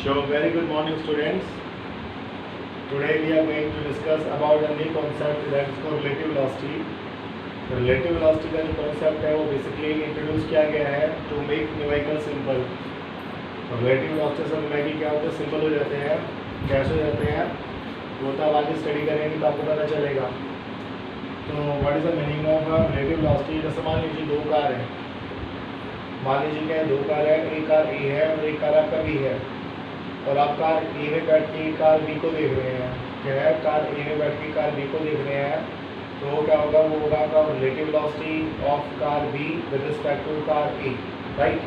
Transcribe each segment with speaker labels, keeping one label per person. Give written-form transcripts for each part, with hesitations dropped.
Speaker 1: So, very good morning, students. Today we are going to discuss about a new concept that is called relative velocity. Relative velocity का जो concept है वो basically introduce किया गया है to make numerical simple. Relative velocity से numerical क्या होता है, सिंपल हो जाते हैं। कैसे हो जाते हैं वो तो आप आगे स्टडी करेंगे तो आपको पता चलेगा। तो what is the meaning of relative velocity? जैसे मान लीजिए दो कार है, मान लीजिए क्या दो कार है, एक कार ए है और एक कार आपका बी है, और आप कार ए में बैठ के कार बी को देख रहे हैं। क्या है, कार ए में बैठ के कार बी को देख रहे हैं, तो क्या होगा, वो होगा आपका relative velocity of car B with respect to car A, right.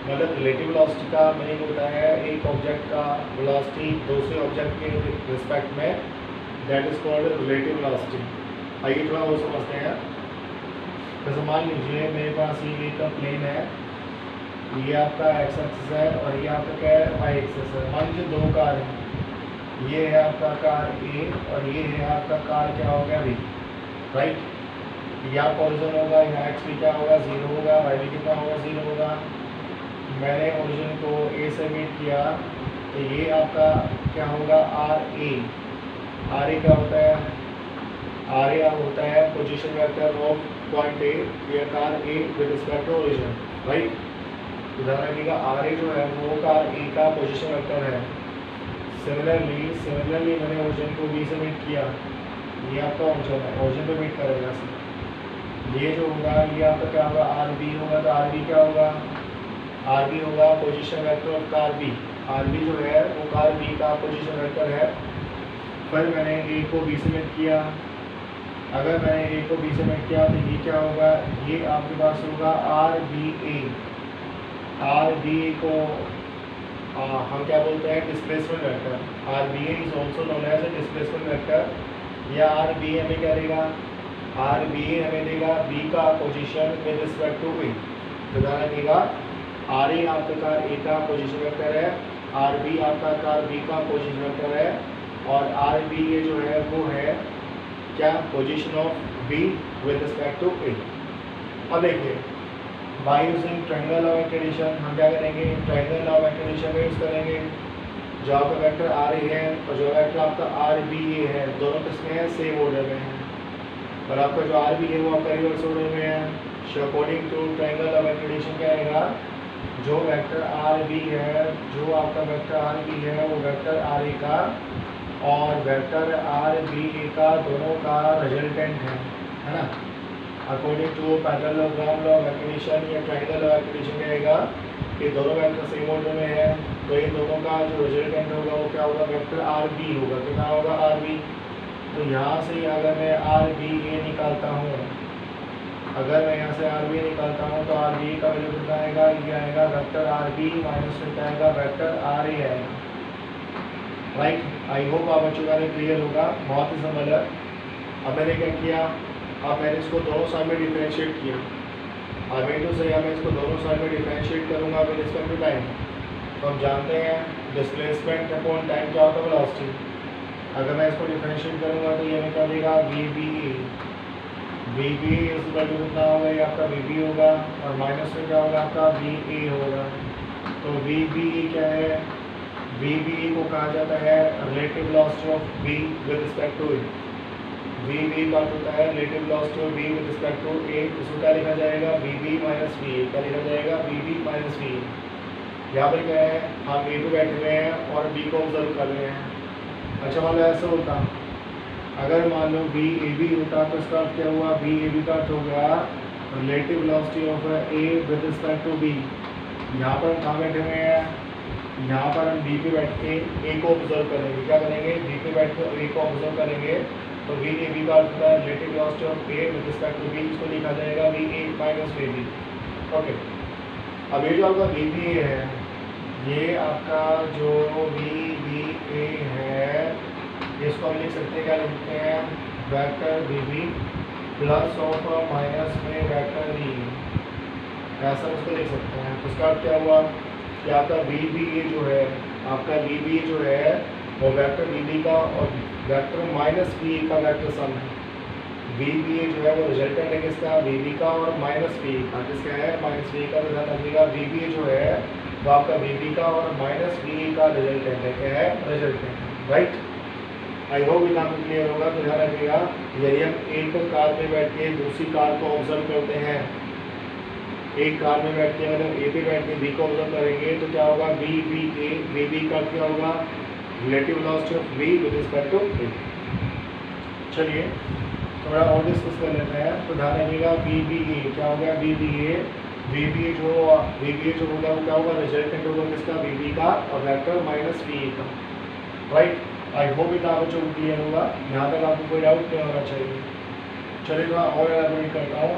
Speaker 1: मतलब रिलेटिव वेलोसिटी का मीनिंग होता है एक ऑब्जेक्ट का वेलोसिटी दूसरे ऑब्जेक्ट के रिस्पेक्ट में, that is called relative velocity. आइए थोड़ा और समझते हैं। जैसे मान लीजिए मेरे पास ये एक प्लेन है, ये आपका एक्स एक्सिस है और ये आपका क्या है, वाई एक्सिस है। मान लीजिए दो कार है, ये है आपका कार ए और ये है आपका कार क्या हो गया बी, राइट। यहाँ ओरिजिन होगा, यहाँ एक्स भी क्या होगा, 0 होगा, वाई भी कितना होगा, 0 होगा। मैंने ओरिजिन को ए से मीट किया तो ये आपका क्या होगा, आर ए। आर ए क्या होता है, आर ए होता है position vector of point A, ये कार A with respect to origin, right. ध्यान रखिएगा आर ए जो है वो कार ए का पोजीशन वेक्टर है। सिमिलरली मैंने ओरिजिन को बी से मीट किया, ये आपका ओरिजिन है, ओरिजिन पे मीट करेगा सर। ये जो होगा ये आपका क्या होगा, आर बी होगा, तो आर बी क्या होगा, आर बी होगा position vector of car B. R B जो है वो कार बी का पोजीशन वेक्टर है। फिर मैंने ए को बी से मीट किया, अगर मैंने ए को बी से मीट किया तो ये क्या होगा, ये आपके पास होगा R B A. R B A को हम क्या बोलते हैं, displacement vector. R B A is also known as a displacement vector. या आर बी ए हमें क्या देगा, आर बी ए हमें देगा बी का पोजीशन विद रिस्पेक्ट टू ए। तो ध्यान रखिएगा आर ए आपका कार ए का पोजीशन वेक्टर है, आर बी आपका कार बी का पोजीशन वेक्टर है, और आर बी ए जो है वो है क्या, position of B with respect to A. अब देखिए by using triangle law of addition हम क्या करेंगे, ट्रायंगल लॉ ऑफ एडिशन का यूज़ करेंगे। जो आपका वेक्टर आर ए है और जो वेक्टर आपका आर बी ए है, दोनों किसमें है, सेम ऑर्डर में है, और आपका जो आर बी है वो आपका रिवर्स ऑर्डर में है। So according to triangle law of addition क्या आएगा, जो वेक्टर आर बी है, जो आपका वेक्टर आर बी है वो वेक्टर आर ए का और वेक्टर आर बी ए का दोनों का रिजल्टेंट है ना। According to parallelogram law of addition या ट्रायंगल लॉ ऑफ एडिशन क्या आएगा, ये दोनों वेक्टर सेम ऑर्डर में है, तो इन दोनों का जो रिजल्टेंट होगा वो क्या होगा, वेक्टर आर बी होगा। कितना होगा, आर बी। तो यहाँ से अगर मैं आर बी ए निकालता हूँ, अगर मैं यहाँ से आर बी निकालता हूँ तो आर बी का वैल्यू कितना आएगा, ये आएगा वेक्टर आर बी माइनस में क्या आएगा, वेक्टर आर ए आएगा, राइट। आई होप आप बच्चों का क्लियर होगा, बहुत ही सिंपल है। अब मैंने क्या किया, अब मैंने इसको दोनों साइड में डिफरेंशिएट किया। अब मैं तो सही है, मैं इसको दोनों साइड में डिफरेंशिएट करूँगा विद रिस्पेक्ट टू टाइम। तो हम जानते हैं डिस्प्लेसमेंट अपॉन टाइम क्या होता है, वेलोसिटी। अगर मैं इसको डिफरेंशिएट करूँगा तो ये हमें क्या देगा, V B A. V B A इस वैल्यू कितना होगा, ये आपका वी बी होगा, और माइनस में क्या होगा, आपका वी ए होगा। तो वी बी ए क्या है, वी बी ए को कहा जाता है relative velocity of B with respect to A. V B का होता है relative velocity of B with respect to A. इसको क्या लिखा जाएगा, V B minus V A. क्या लिखा जाएगा, V B minus V A. यहाँ पर क्या है, हम ए पे बैठे हुए हैं और बी को ऑब्जर्व कर रहे हैं। अच्छा मान लो ऐसा होता, अगर मान लो बी ए बी होता तो इसका अर्थ क्या हुआ, बी ए बी का अर्थ हो गया relative velocity of A with respect to B. यहाँ पर हम कहाँ बैठे हुए हैं, यहाँ पर हम बी पे बैठ के ए को ऑब्जर्व करेंगे। क्या करेंगे, बी पे बैठ के ए को ऑब्जर्व करेंगे, तो वी ए बी का अर्थ होता है relative velocity of A with respect to B. इसको लिखा जाएगा V A minus V B. Okay, अब ये जो आपका वी बी ए है, ये आपका जो वी बी ए है, इसको हम लिख सकते हैं, क्या लिखते हैं, vector V B plus of minus में वेक्टर वी, ऐसा उसको लिख सकते हैं। उसका अर्थ क्या हुआ कि आपका वी बी ए जो है, आपका वी बी ए जो है वो वेक्टर वी बी का और वेक्टर माइनस वी ए का वेक्टर सम है। वी बी ए जो है वो रिजल्टेंट है किसका, वी बी का और माइनस वी का, किसका है, माइनस वी का। तो ध्यान रखिएगा वी बी ए जो है वो आपका वी बी का और माइनस वी का रिजल्टेंट है। क्या है? Resultant, right. आई होप इतना आपको क्लियर होगा। तो ध्यान रखिएगा, यदि हम एक कार में बैठ के दूसरी कार को ऑब्जर्व करते हैं, एक कार में बैठ के मतलब ए पे बैठ के बी को ऑब्जर्व करेंगे तो क्या होगा? B B A, B B का क्या होगा? Relative velocity of B with respect to A. चलिए थोड़ा और डिस्कस कर लेते हैं। तो ध्यान रखिएगा, बी बी ए क्या होगा? बी बी ए जो होगा वो क्या होगा? रिजल्टेंट होगा किसका? बी बी का और वेक्टर माइनस वी ए का, राइट। आई होप इतना बच्चों को क्लियर होगा। यहाँ तक आपको कोई डाउट नहीं होना चाहिए। चलिए थोड़ा और एलाबोरेट करता हूँ।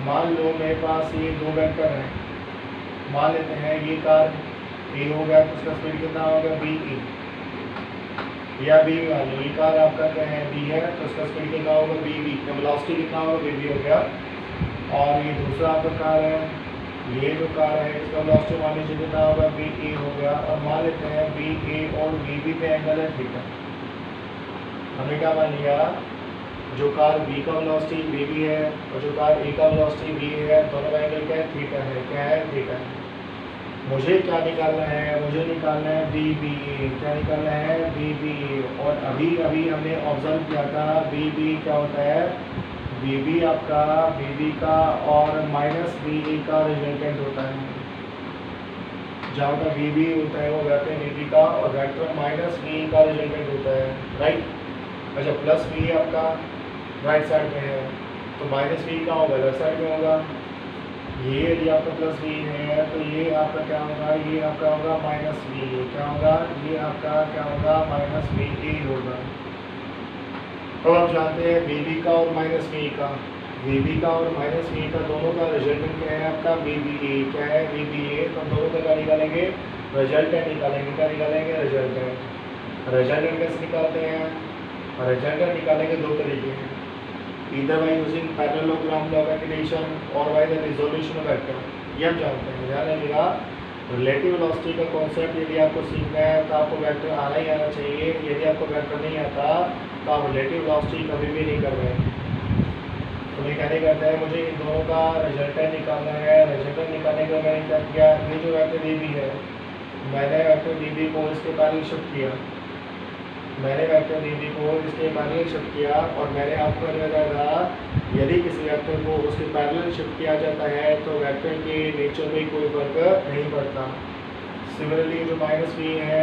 Speaker 1: मान लो मेरे पास ये दो वेक्टर हैं। मान लेते हैं ये कार ए हो गया तो उसका स्पीड कितना होगा? बी ए, या बी मान लो ये कार आपका क्या है? बी है तो उसका स्पीड कितना होगा? बी बी, वेलोसिटी कितना होगा? बी बी हो गया। और ये दूसरा आपका कार है, ये जो कार है इसका वेलोसिटी मान लीजिए कितना होगा? बी ए हो गया। और मान लेते हैं बी ए और बी बी पे एंगल है थीटा। हमने क्या मान लिया? जो कार बी का वेलोसिटी बी बी है और जो कार ए का वेलोसिटी बी है, दोनों का एंगल क्या है? थीटा है। क्या है? थीटा है। मुझे क्या निकालना है? मुझे निकालना है बी बी ए। क्या निकालना है? बी बी ए। और अभी अभी हमने ऑब्जर्व किया था बी बी क्या होता है? बी बी आपका बी बी का और माइनस बी ए का रिजल्टेंट होता है। जहाँ का बी बी होता है वो कहते हैं बी बी का और वेक्टर माइनस बी का रिजल्टेंट होता है, राइट। अच्छा, प्लस बी आपका राइट साइड में है तो माइनस बी का होगा लेफ्ट साइड में होगा। ये यदि आपका प्लस बी है तो ये आपका क्या होगा? ये आपका होगा माइनस बी। क्या होगा? ये आपका क्या होगा? माइनस बी ए होगा। तो आप जानते हैं बी बी का और माइनस बी का, बी बी का और माइनस बी का दोनों का रिजल्टेंट क्या है आपका? बी बी ए। क्या है? बी बी ए। तो हम दोनों का क्या निकालेंगे? रिजल्टेंट निकालेंगे। क्या निकालेंगे? रिजल्टेंट। रिजल्टेंट कैसे निकालते हैं? रिजल्टेंट निकालेंगे दो तरीके हैं, either by using parallelogram law of accretion or by the resolution of vector। ये हम जानते हैं। ध्यान रखिएगा, रिलेटिव वेलोसिटी का कॉन्सेप्ट यदि आपको सीखना है तो आपको वेक्टर आना ही आना चाहिए। यदि आपको वेक्टर नहीं आता तो आप रिलेटिव वेलोसिटी कभी भी नहीं कर रहे। तो मैं क्या नहीं करता है, मुझे इन दोनों का रिजल्टेंट निकालना है। रिजल्टेंट निकालने का मैंने क्या किया? ये जो वेक्टर डी बी है, मैंने वेक्टर डी बी को इसके पैरेलल शिफ्ट किया। मैंने वेक्टर डी बी को इसके पैरेलल शिफ्ट किया और मैंने आपको बताया था यदि किसी वेक्टर को उसके पैरेलल शिफ्ट किया जाता है तो वेक्टर के नेचर में कोई फर्क नहीं पड़ता। सिमिलरली जो माइनस बी है,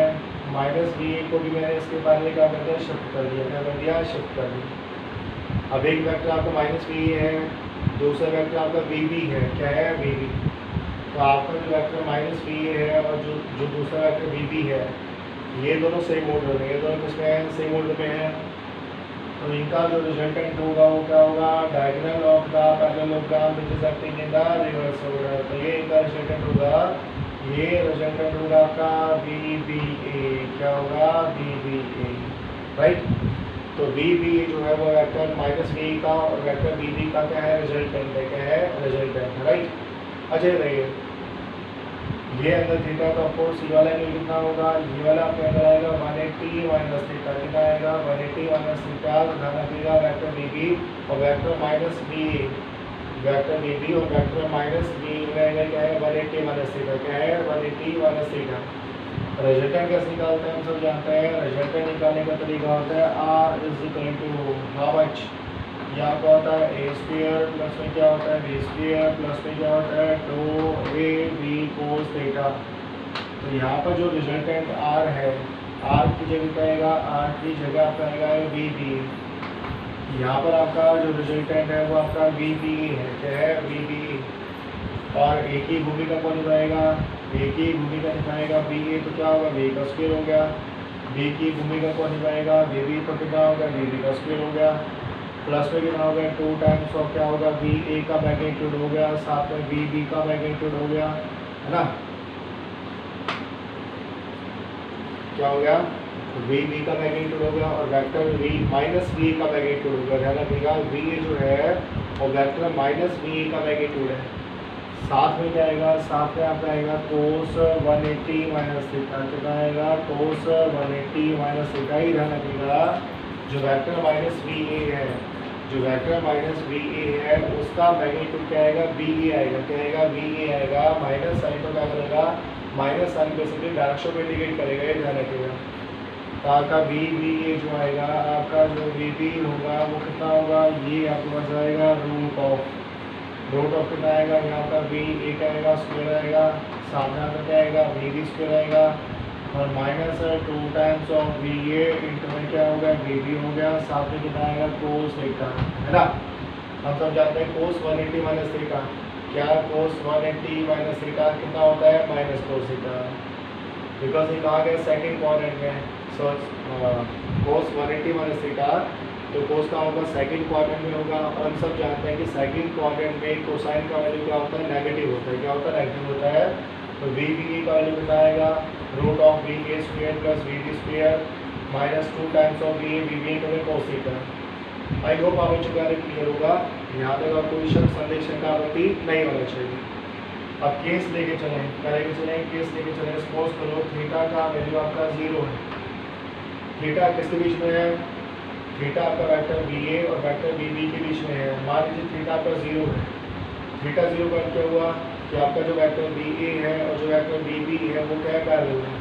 Speaker 1: माइनस बी को भी मैंने इसके पैरेलल क्या कर दिया? शिफ्ट कर दिया। क्या कर दिया? शिफ्ट कर दिया। अब एक वेक्टर आपका माइनस बी है, दूसरा वेक्टर आपका बी बी है। क्या है? B B. तो आपका जो वेक्टर माइनस बी है और जो दूसरा वेक्टर बी बी है, ये दोनों सेम ऑर्डर में, ये दोनों किसमें हैं? सेम ऑर्डर में हैं। तो इनका जो रिजल्टेंट होगा वो क्या होगा? Diagonal of the parallelogram which is acting in the reverse order. तो ये इनका रिजल्टेंट होगा, ये रिजल्टेंट होगा आपका बी बी ए। क्या होगा? बी बी ए, राइट। तो बी बी जो है वो वेक्टर माइनस बी का और वेक्टर बी बी का क्या है? रिजल्टेंट है। क्या है? Resultant, right. अच्छा रहिए, ये अगर थीटा तो ऑफकोर्स ये वाला एंगल कितना होगा? ये वाला आपका एंगल आएगा 180 माइनस थीटा। कितना आएगा? 180 माइनस थीटा। तो ध्यान रखिएगा वेक्टर बी बी और vector minus B, vector B B और वेक्टर माइनस बी का एंगल क्या है? 180 माइनस थीटा। क्या है? 180 माइनस थीटा। रिजल्टेंट कैसे निकालते हैं? हम सब जानते हैं रिजल्टेंट निकालने का तरीका होता है R is equal to how much, यहाँ पर होता है ए स्क्वायर प्लस में क्या होता है? बी स्क्वायर प्लस में क्या होता है? 2ab cos theta. तो यहाँ पर जो रिजल्टेंट आर है, आर की जगह क्या आएगा? आर की जगह आपका आएगा बी बी। यहाँ पर आपका जो रिजल्टेंट है वो आपका बी बी है। क्या है? B B. और एक ही भूमिका कौन निभाएगा? एक ही भूमिका निभाएगा बी ए। तो क्या होगा? बी का स्क्वायर हो गया। बी की भूमिका कौन निभाएगा? B B. तो कितना होगा? बी बी का स्क्वायर हो गया। प्लस में कितना हो गया? 2 टाइम्स ऑफ क्या होगा? बी ए का मैग्नीट्यूड हो गया, साथ में बी बी का मैग्नीट्यूड हो गया, है ना। क्या हो गया? बी बी का मैग्नीट्यूड हो गया और वेक्टर वी माइनस बी का मैग्नीट्यूड हो गया। ध्यान रखिएगा बी ए जो है और वेक्टर माइनस बी का मैग्नीट्यूड है। साथ में क्या आएगा? साथ में आपका आएगा कोस 180 माइनस थीटा। कितना आएगा? कोस 180 माइनस थीटा। ही ध्यान रखिएगा जो वेक्टर माइनस बी ए है, जो वेक्टर माइनस वी ए है उसका मैग्नीट्यूड क्या आएगा, बी ए आएगा। क्या आएगा, बी ए आएगा। माइनस साइन तो क्या करेगा, माइनस साइन बेसिकली डायरेक्शन को इंडिकेट करेगा, ये ध्यान रखिएगा। तो आपका बी बी ए जो आएगा, आपका जो बी बी होगा वो कितना होगा, ये आपके पास आएगा रूट ऑफ कितना आएगा, यहाँ का बी ए का आएगा स्क्वायर आएगा, सामने आपका क्या आएगा, बी बी स्क्वायर आएगा, और minus 2 times of B A into में क्या हो गया, बी बी हो गया, साथ में कितना आएगा कोस थीटा, है ना। हम सब जानते हैं कोस 180 माइनस थीटा, क्या कोस 180 माइनस थीटा कितना होता है, माइनस कोस थीटा, बिकॉज ये कहा गया सेकंड क्वाड्रेंट में। सो कोस 180 माइनस थीटा, तो कोस का होगा सेकंड क्वाड्रेंट में होगा, और हम सब जानते हैं कि सेकंड क्वाड्रेंट में कोसाइन का वैल्यू क्या होता है, नेगेटिव होता है। क्या होता है, नेगेटिव होता है। तो वी बी का वैल्यू कितना आएगा, root of V A square plus V B square minus 2 times of V B का कोस थीटा। आई होप आपको चुका क्लियर होगा। यहाँ तक आपको कोई संदेश का आपत्ति नहीं होना चाहिए। अब केस लेके चलें, क्या लेके चलें, केस लेके चलें। सपोज करो थीटा का वैल्यू आपका 0 है। थीटा किसके बीच में है, थीटा आपका वेक्टर बी ए और वेक्टर बी बी के बीच में है। मान लीजिए थीटा आपका 0 है। थीटा 0 का क्या हुआ कि आपका जो वेक्टर बी ए है और जो वेक्टर बी बी है वो क्या पैरेलल है।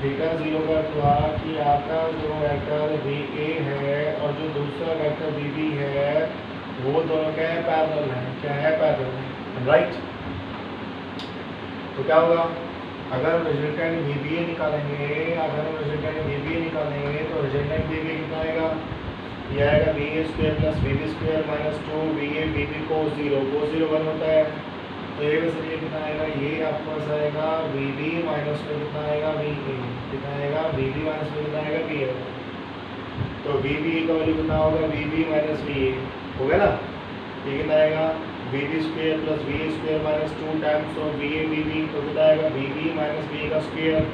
Speaker 1: थीटा 0 का हुआ कि आपका जो वेक्टर बी ए है और जो दूसरा वेक्टर बी बी है वो दोनों क्या है, पैरेलल है। क्या है, पैरेलल है, राइट। तो क्या होगा, अगर हम रिजल्टेंट बी बी ए निकालेंगे, अगर हम रिजल्टेंट बी बी ए निकालेंगे तो रिजल्टेंट बी बी कितना आएगा, ये आएगा B A square plus B B square minus 2 B A B B cos 0 1 होता है। तो ये वैसे ये कितना आएगा, ये आपके पास आएगा बी बी माइनस में कितना आएगा, बी ए कितना आएगा, बी बी माइनस में कितना आएगा, बी ए। तो बी बी का वैल्यू कितना होगा, B B minus B A हो गया ना। ये कितना आएगा, B B square plus B A square minus 2 times of B A B B, तो कितना आएगा B B minus B A का स्क्वायर,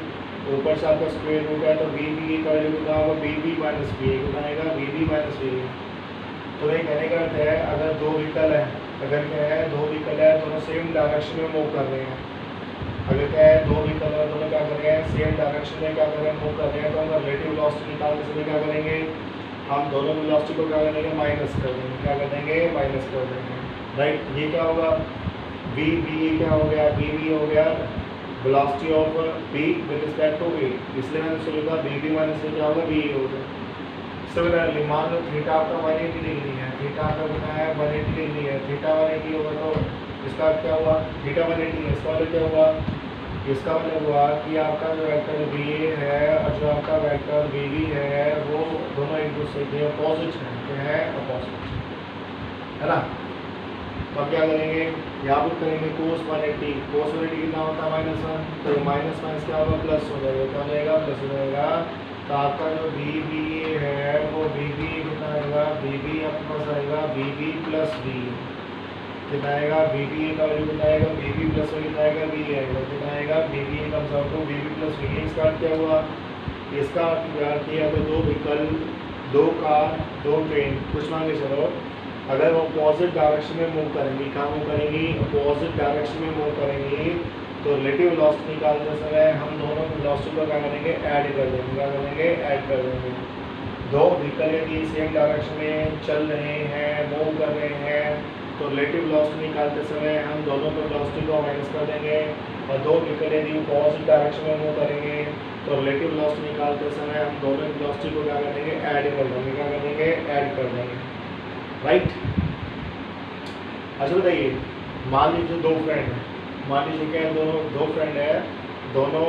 Speaker 1: ऊपर से आपका स्क्वायर रूट है। तो बी बी का वैल्यू कितना होगा, बी बी माइनस बी ए कितना आएगा, बी बी माइनस बी ए। तो ये कहने का अर्थ है अगर दो व्हीकल है, अगर क्या है दो व्हीकल है दोनों सेम डायरेक्शन में मूव कर रहे हैं, अगर क्या है दो व्हीकल है दोनों क्या कर रहे हैं, सेम डायरेक्शन में क्या कर रहे हैं, मूव कर रहे हैं, तो हम रिलेटिव वेलोसिटी निकालने से क्या करेंगे, हम दोनों वेलोसिटी को क्या करेंगे, माइनस कर देंगे। क्या कर देंगे, माइनस कर देंगे, राइट। ये क्या होगा, बी बी क्या हो गया, बी बी हो गया velocity of B with respect to A, इसलिए मैंने सोचा बी बी माइनस से क्या होगा, बी ए होगा। सिमिलरली मान लो थीटा आपका 180 डिग्री है, थीटा आपका कितना है, 180 डिग्री है। थीटा 180 होगा तो इसका क्या हुआ, थीटा 180 है, इसका मतलब क्या हुआ, इसका मतलब हुआ कि आपका जो वेक्टर बी ए है और जो आपका वेक्टर बी बी है वो दोनों एक दूसरे के अपोजिट हैं। क्या है, अपोजिट, है ना। तो अब क्या करेंगे, यहाँ पर करेंगे कोस 180, कोस 180 कितना होता है, -1, तो माइनस माइनस क्या होगा, प्लस हो जाएगा। क्या हो जाएगा, प्लस हो जाएगा। तो आपका जो बी बी है वो बी बी कितना आएगा, बी बी आपके पास आएगा बी बी प्लस बी कितना आएगा, बी बी का वैल्यू कितना आएगा, बी बी प्लस कितना आएगा, बी आएगा कितना आएगा, B B comes out to B B plus B. इसका अर्थ क्या हुआ, इसका अर्थ किया तो दो व्हीकल, दो कार, दो ट्रेन, कुछ मान के चलो अगर वो अपोजिट डायरेक्शन में मूव करेंगी, कहाँ मूव करेंगी, अपोजिट डायरेक्शन में मूव करेंगी, तो रिलेटिव वेलोसिटी निकालते समय हम दोनों वेलोसिटी को क्या करेंगे, ऐड कर देंगे। क्या करेंगे, ऐड कर देंगे। दो व्हीकल यदि सेम डायरेक्शन में चल रहे हैं, मूव कर रहे हैं, तो रिलेटिव वेलोसिटी निकालते समय हम दोनों को वेलोसिटी को माइनस कर देंगे। और दो व्हीकल यदि अपोजिट डायरेक्शन में मूव करेंगे तो रिलेटिव वेलोसिटी निकालते समय हम दोनों वेलोसिटी को क्या करेंगे, ऐड कर देंगे। क्या करेंगे, ऐड कर देंगे, राइट। अच्छा बताइए, मान लीजिए दो फ्रेंड हैं, मान लीजिए क्या है, दो फ्रेंड है, दोनों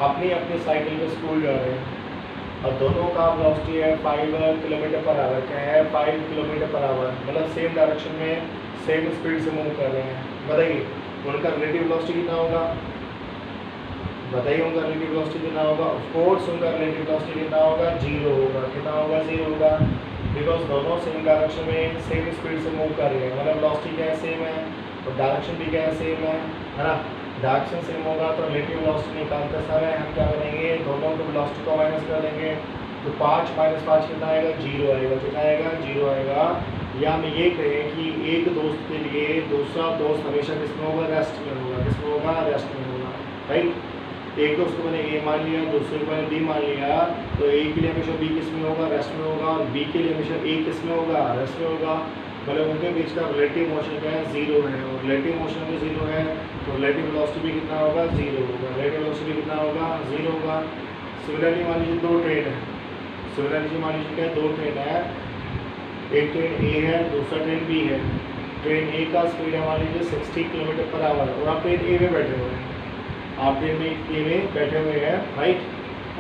Speaker 1: अपनी अपनी साइकिल पे स्कूल जा रहे हैं और दोनों का वेलोसिटी है 5 किलोमीटर पर आवर। क्या है, 5 किलोमीटर पर आवर, मतलब सेम डायरेक्शन में सेम स्पीड से मूव कर रहे हैं। बताइए उनका रिलेटिव वेलोसिटी कितना होगा, बताइए उनका रिलेटिव वेलोसिटी कितना होगा। ऑफ कोर्स उनका रिलेटिव वेलोसिटी कितना होगा, 0 होगा। कितना होगा, 0 होगा, बिकॉज दोनों सेम डायरेक्शन में सेम स्पीड से मूव कर रहे हैं, मतलब वेलोसिटी क्या है, सेम है, और डायरेक्शन भी क्या है, सेम है ना। डायरेक्शन सेम होगा तो रिलेटिव वेलोसिटी निकालते समय हम क्या करेंगे, दोनों को वेलोसिटी को माइनस कर देंगे। तो 5 - 5 कितना आएगा, 0 आएगा। कितना आएगा, 0 आएगा। या हम ये कहें कि एक दोस्त के लिए दूसरा दोस्त हमेशा किसमें होगा, रेस्ट में होगा। किसमें होगा, रेस्ट में होगा, राइट। एक तो उसको मैंने ए मान लिया, दूसरे को मैंने बी मान लिया, तो ए के लिए हमेशा बी किस में होगा, रेस्ट में होगा, और बी के लिए हमेशा ए किस में होगा, रेस्ट में होगा। मतलब उनके बीच का रिलेटिव मोशन क्या है, जीरो है, और रिलेटिव मोशन में जीरो है तो रिलेटिव वेलोसिटी भी कितना होगा, जीरो होगा। रिलेटिव वेलोसिटी कितना होगा, जीरो होगा। सिमिलरली मान लीजिए दो ट्रेन है, सिमिलरली मान लीजिए क्या, दो ट्रेन है, एक ट्रेन ए है, दूसरा ट्रेन बी है। ट्रेन ए का स्पीड है मान लीजिए 60 किलोमीटर पर आवर, और आप ट्रेन ए में बैठे हुए हैं, आप ट्रेन में ए में बैठे हुए हैं, राइट।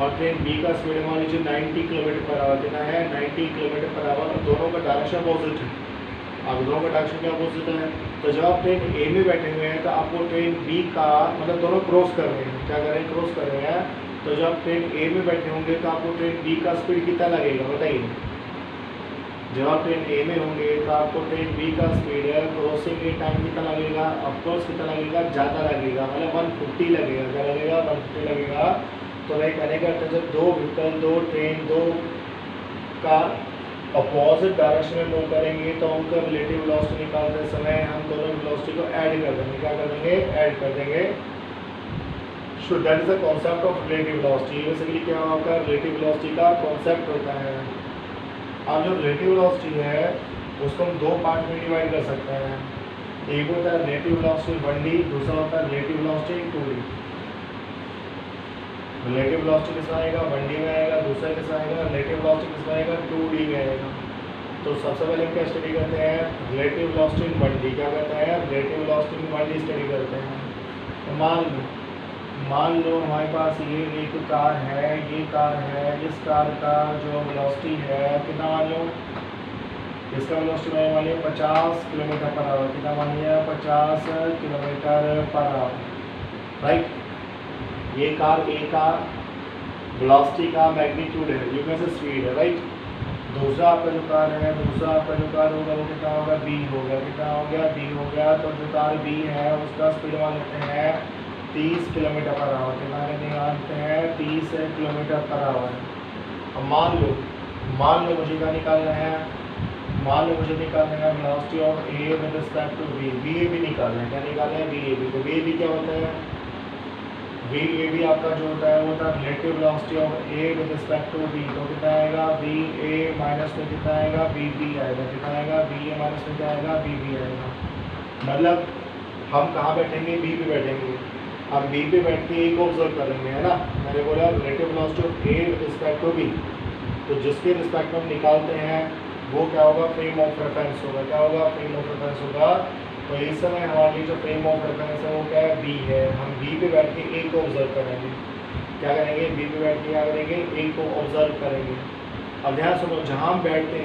Speaker 1: और ट्रेन बी का स्पीड मान लीजिए 90 किलोमीटर पर आवर, कितना है, 90 किलोमीटर पर आवर, और दोनों का डायरेक्शन अपोजिट है। आप दोनों का डायरेक्शन क्या अपोजिट है, तो जब आप ट्रेन ए में बैठे हुए हैं तो आपको ट्रेन बी का मतलब दोनों क्रॉस कर रहे हैं, क्या कर रहे हैं, क्रॉस कर रहे हैं। तो जब आप ट्रेन ए में बैठे होंगे तो आपको ट्रेन बी का स्पीड कितना लगेगा बताइए। जब आप ट्रेन ए में होंगे तो आपको ट्रेन बी का स्पीड क्रॉसिंग के टाइम कितना लगेगा, ऑफकोर्स कितना लगेगा, ज़्यादा लगेगा, मतलब 150 लगेगा, क्या लगेगा, 150 लगेगा। तो मैं कहने का अर्थ जब दो व्हीकल, दो ट्रेन, दो कार अपोजिट डायरेक्शन में मूव करेंगे तो उनका रिलेटिव वेलोसिटी निकालते समय हम दोनों वेलोसिटी को ऐड कर देंगे, क्या कर देंगे, ऐड कर देंगे। So that is the concept of relative velocity. Basically क्या होगा, रिलेटिव वेलोसिटी का कॉन्सेप्ट होता है। अब जो रिलेटिव वेलोसिटी है उसको हम दो पार्ट में डिवाइड कर सकते हैं। एक होता है रिलेटिव वेलोसिटी 1D, दूसरा होता है relative velocity 2D। Relative velocity किसमें आएगा, 1D में आएगा, दूसरा किसमें आएगा, रिलेटिव वेलोसिटी किसमें आएगा, 2D में आएगा। तो सबसे पहले हम क्या स्टडी करते हैं, रिलेटिव वेलोसिटी इन 1D, क्या करते हैं, रिलेटिव वेलोसिटी इन 1D स्टडी करते हैं। तो मान लो हमारे पास ये एक कार है, ये कार है, इस कार का जो वेलोसिटी है कितना मान लो, इसका वेलोसिटी मान लिया 50 किलोमीटर पर आवर, कितना मान लिया, 50 किलोमीटर पर आवर, राइट। ये कार ए का वेलोसिटी का मैग्नीट्यूड है, यू कैन से स्पीड है, राइट। दूसरा आपका जो कार है, दूसरा आपका जो कार होगा वो कितना होगा, बी होगा, कितना हो गया, बी हो गया। तो जो कार बी है उसका स्पीड मान लेते हैं 30 किलोमीटर पर आवर, कितना मानते हैं, 30 किलोमीटर पर आवर। अब मान लो मुझे क्या निकालना है, मान लो मुझे निकालना है velocity of A with respect to B, B A B निकालना है, क्या निकालना है, बी ए बी। तो बी ए बी क्या होता है, बी ए बी आपका जो होता है वो होता है relative velocity of A with respect to B. तो कितना आएगा, बी ए माइनस में कितना आएगा, बी बी आएगा, कितना आएगा, बी ए माइनस में क्या आएगा, बी बी आएगा। मतलब हम कहाँ बैठेंगे, बी पे बैठेंगे। अब बी पे बैठ के ए को ऑब्जर्व करेंगे, है ना। मैंने बोला relative velocity of A with respect to B, तो जिसके रिस्पेक्ट में हम निकालते हैं वो क्या होगा, फ्रेम ऑफ रेफरेंस होगा, क्या होगा, फ्रेम ऑफ रेफरेंस होगा। तो इस समय हमारी जो फ्रेम ऑफ रेफरेंस है वो क्या है, बी है। हम बी पे बैठ के ए को ऑब्जर्व करेंगे, क्या करेंगे, बी पे बैठ के क्या करेंगे, ए को ऑब्जर्व करेंगे। अब ध्यान सुनो, जहाँ हम बैठते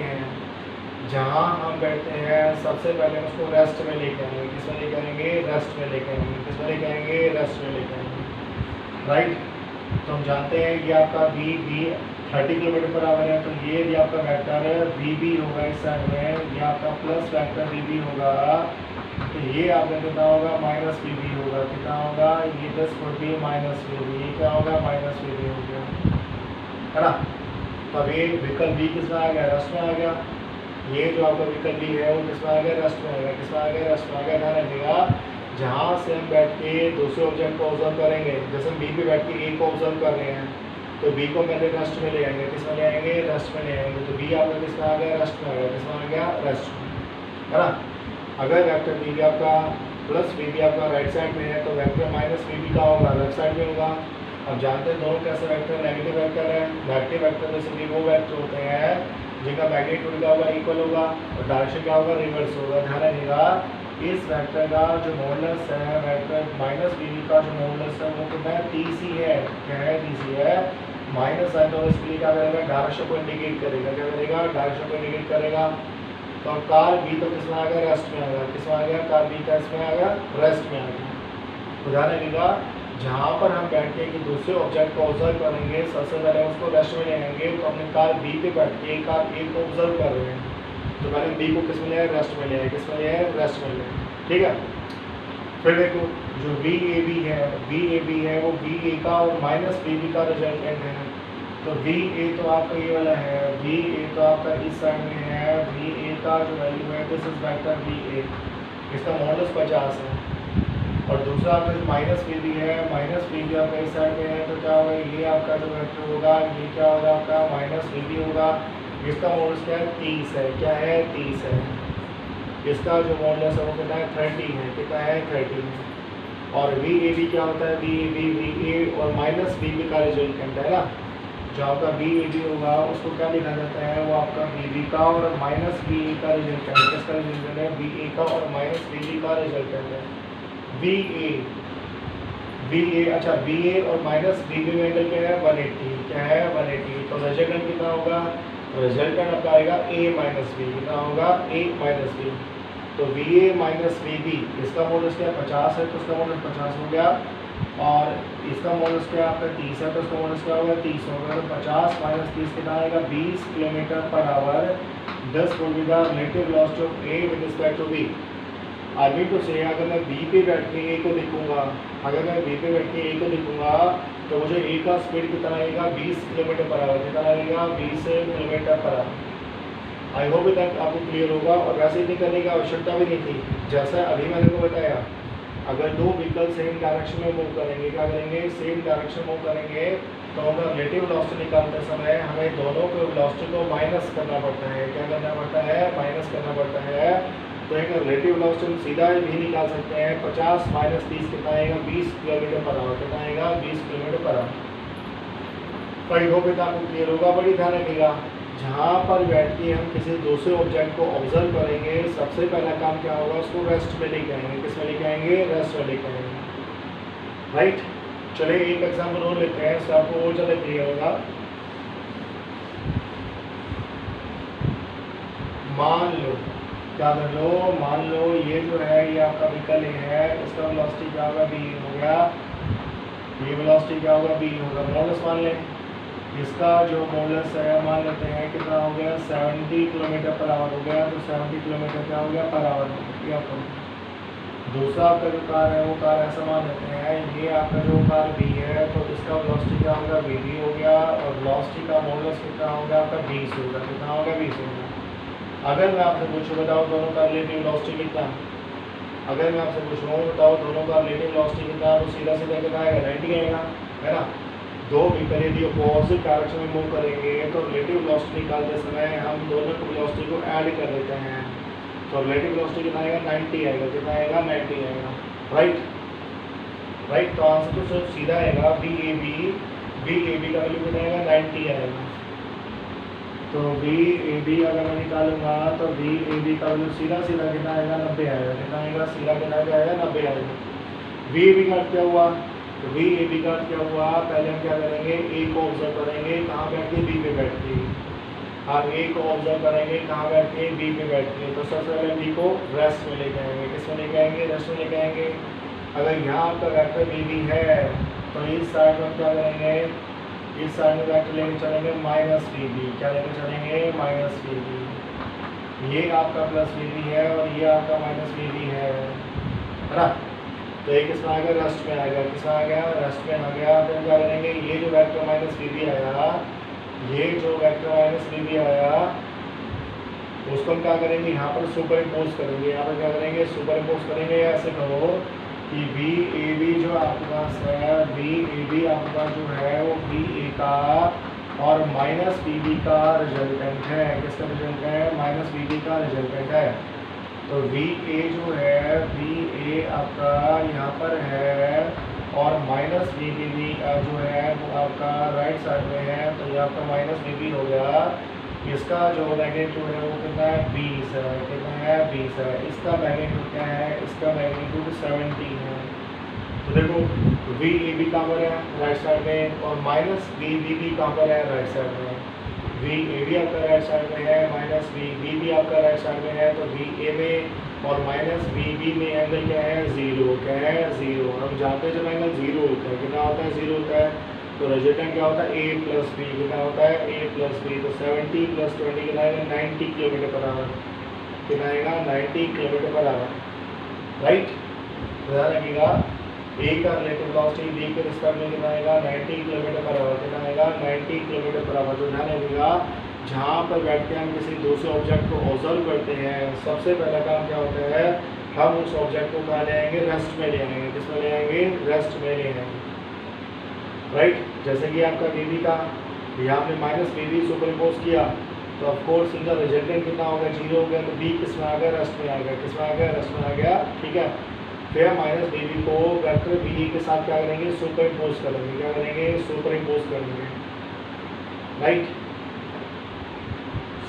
Speaker 1: हैं सबसे पहले हम उसको रेस्ट में लेके आएंगे, किसमें लेके आएंगे, रेस्ट में लेके आएंगे, किसमें लेके आएंगे, रेस्ट में लेके आएंगे, राइट। तो हम जानते हैं ये आपका बी 30 किलोमीटर पर आवर है, तो ये आपका वेक्टर है वी बी होगा, इस साइड में ये आपका प्लस वेक्टर वी बी होगा, तो ये आपका कितना होगा, माइनस वी बी होगा, कितना होगा, ये 10 फुट भी माइनस वी बी, ये क्या होगा, माइनस वी बी हो गया, है ना। तब ये विकल्प बी किस में आ गया, रेस्ट में आ गया। ये जो आपका विकल्प बी है वो किस में आ गया, रेस्ट में आ गया, किस में आ गया, रेस्ट में आ गया। ध्यान रखिएगा, जहाँ से हम बैठ के दूसरे ऑब्जेक्ट को ऑब्जर्व करेंगे, जैसे हम बी पे बैठ के ए को ऑब्जर्व कर रहे हैं तो बी को पहले रेस्ट में ले आएंगे, किस में ले आएंगे, रेस्ट में ले आएंगे। तो बी आपका किस में आ गया, रेस्ट में आ गया, किस में आ गया, रेस्ट में, है ना। अगर वेक्टर बी बी आपका प्लस वी बी आपका राइट साइड में है तो वेक्टर माइनस वी बी का होगा, लेफ्ट साइड में होगा। अब जानते हैं दोनों कैसे वेक्टर, नेगेटिव वेक्टर है। नेगेटिव वेक्टर बेसिकली वो वेक्टर होते हैं जिनका मैग्नीट्यूड क्या होगा, इक्वल होगा, और डायरेक्शन क्या होगा, रिवर्स होगा। ध्यान रखिएगा, इस वेक्टर का जो मॉडुलस है, वेक्टर माइनस वी बी का जो मॉडुलस है वो कितना है, 30 ही है। क्या है, 30 ही है। माइनस है तो इसके लिए क्या करेगा, डायरेक्शन को इंडिकेट करेगा, क्या करेगा, डायरेक्शन को इंडिकेट करेगा। तो कार बी तो किस में आ गया, रेस्ट में आ गया, किस में आ गया, कार बी का इसमें आ गया, रेस्ट में आ गया। तो ध्यान रखिएगा, जहाँ पर हम बैठ के कि दूसरे ऑब्जेक्ट को ऑब्जर्व करेंगे सबसे पहले उसको रेस्ट में ले आएंगे। तो हमने कार बी पे बैठ के कार ए को ऑब्जर्व कर रहे हैं तो पहले बी को किस में ले आए, रेस्ट में ले आए, किस में ले आए, रेस्ट में ले आए, ठीक है। फिर देखो जो वी ए बी है वो वी ए का और माइनस वी बी का रिजल्टेंट है। तो वी ए तो आपका ये वाला है, वी ए तो आपका इस साइड में है, वी ए का जो वैल्यू है this is vector V A, इसका मॉडुलस 50 है। और दूसरा आपका जो माइनस वी बी है, माइनस वी बी आपका इस साइड में है, तो क्या होगा, ये आपका जो वेक्टर होगा ये क्या होगा आपका माइनस वी बी होगा। इसका मॉडल्स क्या है, 30 है, क्या है 30 है। इसका जो मॉडल्स है वो कितना है 30 है, कितना है 30 है। और वी ए बी क्या होता है, वी ए और माइनस वी बी का रिजल्टेंट है ना। जो आपका वी ए बी होगा उसको क्या लिखा जाता है, वो आपका वी बी का और माइनस वी ए का रिजल्टेंट है। किसका रिजल्टेंट है, वी ए का और माइनस वी बी का रिजल्टेंट है। वी ए अच्छा वी ए और माइनस वी बी में एंगल क्या है 180, क्या है 180। तो रिजल्टेंट कितना होगा, रिजल्टेंट आपका आएगा ए माइनस बी, कितना होगा ए माइनस बी। तो V A minus V B इसका मॉडल्स क्या 50 है, तो उसका मॉडल्स 50 हो गया। और इसका मॉडल्स क्या आपका 30 है, तो उसका मॉडल्स क्या होगा 30 होगा। तो 50 माइनस 30 कितना आएगा 20 kilometre per hour. 10 will be the relative velocity of A with respect to B। I mean to say अगर मैं बी पे बैठ के ए को देखूंगा, अगर मैं बी पे बैठ के ए को देखूंगा तो मुझे ए का स्पीड कितना आएगा 20 किलोमीटर पर आवर, कितना आएगा 20 kilometre per hour. I hope तक आपको क्लियर होगा। और वैसे इतनी करने की आवश्यकता भी नहीं थी, जैसा अभी मैंने को बताया। अगर दो व्हीकल सेम डायरेक्शन में मूव करेंगे, क्या करेंगे सेम डायरेक्शन मूव करेंगे, तो हमें रिलेटिव वेलोसिटी निकालते समय हमें दोनों को वेलोसिटी को माइनस करना पड़ता है। क्या करना पड़ता है, माइनस करना पड़ता है। तो एक रिलेटिव वेलोसिटी सीधा भी निकाल सकते हैं, 50 माइनस 30 कितना आएगा 20 किलोमीटर पर आवर, कितना आएगा 20 किलोमीटर पर आवर। तो आई होप आपको क्लियर होगा। बड़ी ध्यान रखिएगा, जहाँ पर बैठ के हम किसी दूसरे ऑब्जेक्ट को ऑब्जर्व करेंगे, सबसे पहला काम क्या होगा, उसको रेस्ट में लेके आएंगे। किस में लेके आएंगे, रेस्ट में लेके आएंगे। राइट, चलिए एक एग्जाम्पल और लेते हैं, इससे आपको और ज़्यादा क्लियर होगा। मान लो, क्या कर लो, मान लो ये जो है ये आपका व्हीकल है, इसका वेलोसिटी क्या होगा बी हो गया, ये वेलोसिटी क्या होगा बी होगा। मॉडल्स मान लें, इसका जो मॉडल्स है मान लेते हैं कितना हो गया 70 किलोमीटर पर आवर हो गया। तो 70 किलोमीटर क्या हो गया पर आवर हो गया। दूसरा आपका जो कार है वो कार ऐसा मान लेते हैं, ये आपका जो कार बी है, तो इसका वेलोसिटी क्या होगा बी बी हो गया। और वेलोसिटी का मॉडल्स कितना होगा आपका 20 होगा, कितना होगा 20 होगा। अगर मैं आपसे पूछूँ बताओ दोनों का रिलेटिव वेलोसिटी कितना, अगर मैं आपसे पूछूँ बताओ दोनों का रिलेटिव वेलोसिटी कितना, तो सीधा सीधा कितना आएगा 90 आएगा, है ना। दो व्हीकल यदि अपोजिट डायरेक्शन में मूव करेंगे तो रिलेटिव वेलोसिटी निकालते समय हम दोनों की वेलोसिटी को ऐड कर देते हैं। तो रिलेटिव वेलोसिटी कितना आएगा 90 आएगा, कितना आएगा 90 आएगा। राइट राइट, तो आंसर तो सिर्फ सीधा आएगा वी ए बी का वैल्यू कितना आएगा 90 आएगा। तो वी ए बी अगर मैं निकालूंगा तो वी ए बी का वैल्यू सीधा सीधा कितना आएगा 90 आएगा, कितना आएगा सीधा कितना आएगा 90 आएगा। वी ए बी का क्या हुआ, तो वी ए बी का क्या हुआ, पहले हम क्या करेंगे ए को ऑब्जर्व करेंगे, कहाँ बैठ के बी पे बैठ के। आप ए को ऑब्जर्व करेंगे कहाँ बैठ के बी पे बैठ के। तो सबसे पहले बी को रेस्ट में लेके आएंगे, किस में लेके आएंगे, रेस्ट में लेके आएंगे। अगर यहाँ आपका वेक्टर बी बी है तो इस साइड में क्या करेंगे, इस साइड में वेक्टर लेके चलेंगे माइनस वी बी, क्या लेके चलेंगे माइनस वी बी। ये आपका प्लस वी बी है और ये आपका माइनस वी बी है ना। तो एक किसमें आ गया, रेस्ट में आ गया, किसमें आ गया, रेस्ट में आ गया। फिर क्या करेंगे, ये जो वेक्टर माइनस वी बी आया, ये जो वेक्टर माइनस वी बी आया उसको हम क्या करेंगे यहाँ पर सुपर इम्पोज करेंगे। यहाँ पर क्या करेंगे सुपर इम्पोज करेंगे। ऐसे करो कि वी ए बी जो आपके पास है, वी ए बी आपके पास जो है वो वी ए का और माइनस वी बी का रिजल्टेंट है। किसका रिजल्ट है, माइनस वी बी का रिजल्टेंट है। तो वी ए जो है, वी ए आपका यहाँ पर है और माइनस वी बी भी जो है वो आपका राइट साइड में है। तो ये आपका माइनस वी बी हो गया। इसका जो मैग्नीट्यूड है वो कितना है 20 है, कितना है 20 है। इसका मैग्नीट्यूड क्या है, इसका मैग्नीट्यूड 70 है। तो देखो वी ए बी कहाँ पर है, राइट साइड में, और माइनस वी बी भी कहाँ पर है, राइट साइड में। वी ए बी आपका राइट साइड में है, माइनस वी बी भी आपका राइट साइड में है। तो वी ए में और माइनस वी बी में एंगल क्या है, जीरो, क्या है जीरो। हम जानते हैं जब एंगल जीरो होता है कितना होता है, जीरो होता है। तो रिजल्टेंट क्या होता है, ए प्लस बी, कितना होता है ए प्लस बी। तो 70 प्लस 20 कितना आएगा 90 किलोमीटर पर आवर, कितना आएगा 90 किलोमीटर पर आवर। राइट, ध्यान रखिएगा ए का रिलेटिव वेलोसिटी बी के रिस्पेक्ट में कितना आएगा 90 किलोमीटर पर आवर, कितना आएगा 90 किलोमीटर पर आवर। तो ध्यान रखिएगा जहाँ पर बैठ के हम किसी दूसरे ऑब्जेक्ट को ऑब्जर्व करते हैं, सबसे पहला काम क्या होता है, हम उस ऑब्जेक्ट को कहाँ ले आएंगे, रेस्ट में ले आएंगे। किस में ले आएंगे, रेस्ट में ले आएंगे, राइट। जैसे कि आपका वी का यहाँ पे माइनस वी सुपर इम्पोज किया तो ऑफकोर्स इनका रिजल्टेंट कितना हो गया, 0 हो गया, तो बी किस में आ गया, रेस्ट में आ गया। किस में आ गया, रेस्ट में आ गया, ठीक है। फिर माइनस बी को वेक्टर बी के साथ क्या करेंगे, सुपर इम्पोज करेंगे। क्या करेंगे, सुपर इम्पोज करेंगे, राइट।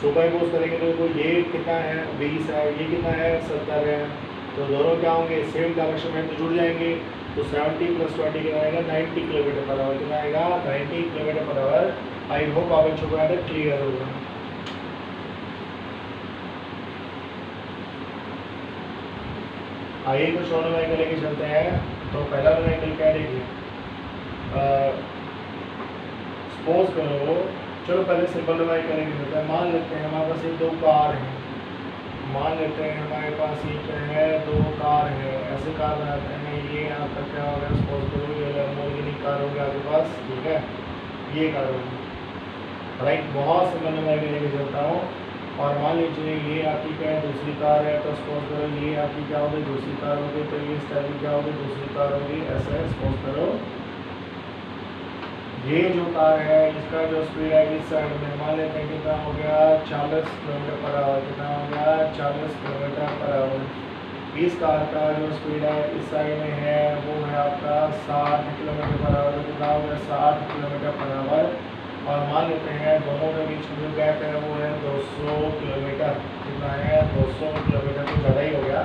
Speaker 1: सुपर इम्पोज करेंगे तो ये कितना है, 20 है, ये कितना है, 70 है, तो दोनों क्या होंगे, सेम डायरेक्शन में तो जुड़ जाएंगे। तो 70 + 20 कितना आएगा, 90 किलोमीटर पर आवर। कितना आएगा, 90 kilometre per hour. I hope आप बच्चों को क्लियर होगा। आइए कुछ और न्यूमेरिकल लेके चलते हैं। तो पहला न्यूमेरिकल क्या देखिए, सपोज करो, चलो पहले सिंपल न्यूमेरिकल लेके चलते हैं। मान लेते हैं हमारे पास ये 2 कार हैं। मान लेते हैं हमारे पास ये क्या है, 2 कार है। ऐसे कार बनाते हैं, ये आपका क्या होगा, सपोज करो ये लैम्बोर्गिनी कार होगी आपके पास, ठीक है, ये कार होगी, राइट। बहुत सिंपल न्यूमेरिकल लेके चलता हूँ। और मान लीजिए ये आपकी क्या है, दूसरी कार है, तो सपोज करो ये आपकी क्या होगी, दूसरी कार होगी, तो ये इस टाइप की क्या होगी, दूसरी कार होगी। ऐसा है, सपोज करो ये जो कार है इसका जो स्पीड है इस साइड में मान लेते हैं कितना हो गया, 40 किलोमीटर पर आवर। कितना हो गया, 40 किलोमीटर पर आवर। इस कार का जो स्पीड है इस साइड में है वो है आपका 60 किलोमीटर पर आवर। कितना हो गया, 60 किलोमीटर पर आवर। और मान लेते हैं दोनों के बीच में जो गैप है वो है 200 किलोमीटर। कितना है, 200 किलोमीटर, तो ज़्यादा ही हो गया।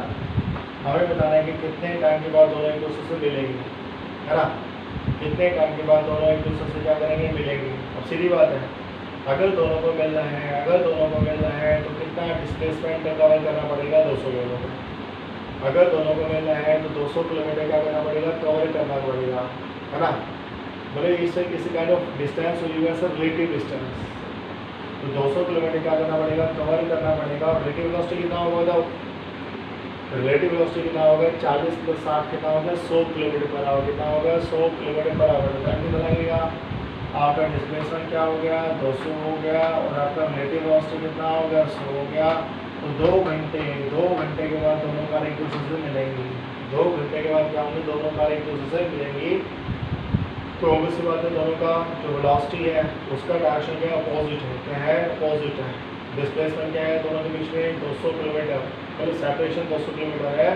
Speaker 1: हमें बताना है कि कितने टाइम के बाद दोनों एक दूसरे से मिलेंगे, है ना। कितने टाइम के बाद दोनों एक दूसरे से क्या करेंगे, मिलेंगे। अब सीधी बात है, अगर दोनों को मिलना है, अगर दोनों को मिलना है तो कितना डिस्प्लेसमेंट कवर करना पड़ेगा, 200 किलोमीटर। अगर दोनों को मिलना है तो 200 किलोमीटर क्या करना पड़ेगा, कवर करना पड़ेगा, है ना। मतलब इससे किसी काइंड ऑफ डिस्टेंस हो जाएगा सर, रिलेटिव डिस्टेंस। तो 200 किलोमीटर क्या करना पड़ेगा, कवर करना पड़ेगा। और रिलेटिव वेलोसिटी कितना होगा, रिलेटिव वेलोसिटी कितना होगा, 40 + 60 कितना होगा, 100 किलोमीटर पर आवर। कितना होगा, 100 किलोमीटर पर आवर। टाइम कितना लगेगा, आपका डिस्प्लेसमेंट क्या हो गया, 200 हो गया, और आपका रिलेटिव वेलोसिटी कितना हो गया, 100 हो गया। तो 2 घंटे के बाद दोनों कार एक दूसरे से मिलेंगी। 2 घंटे के बाद क्या होंगे, दोनों कार एक दूसरे से मिलेंगी। तो ऑब्वियसली बात है, दोनों का जो वेलोसिटी है उसका डायरेक्शन क्या है, अपोजिट है। क्या है, अपोजिट है। डिस्प्लेसमेंट क्या है दोनों के बीच में, 200 किलोमीटर, मतलब सेपरेशन 200 किलोमीटर है।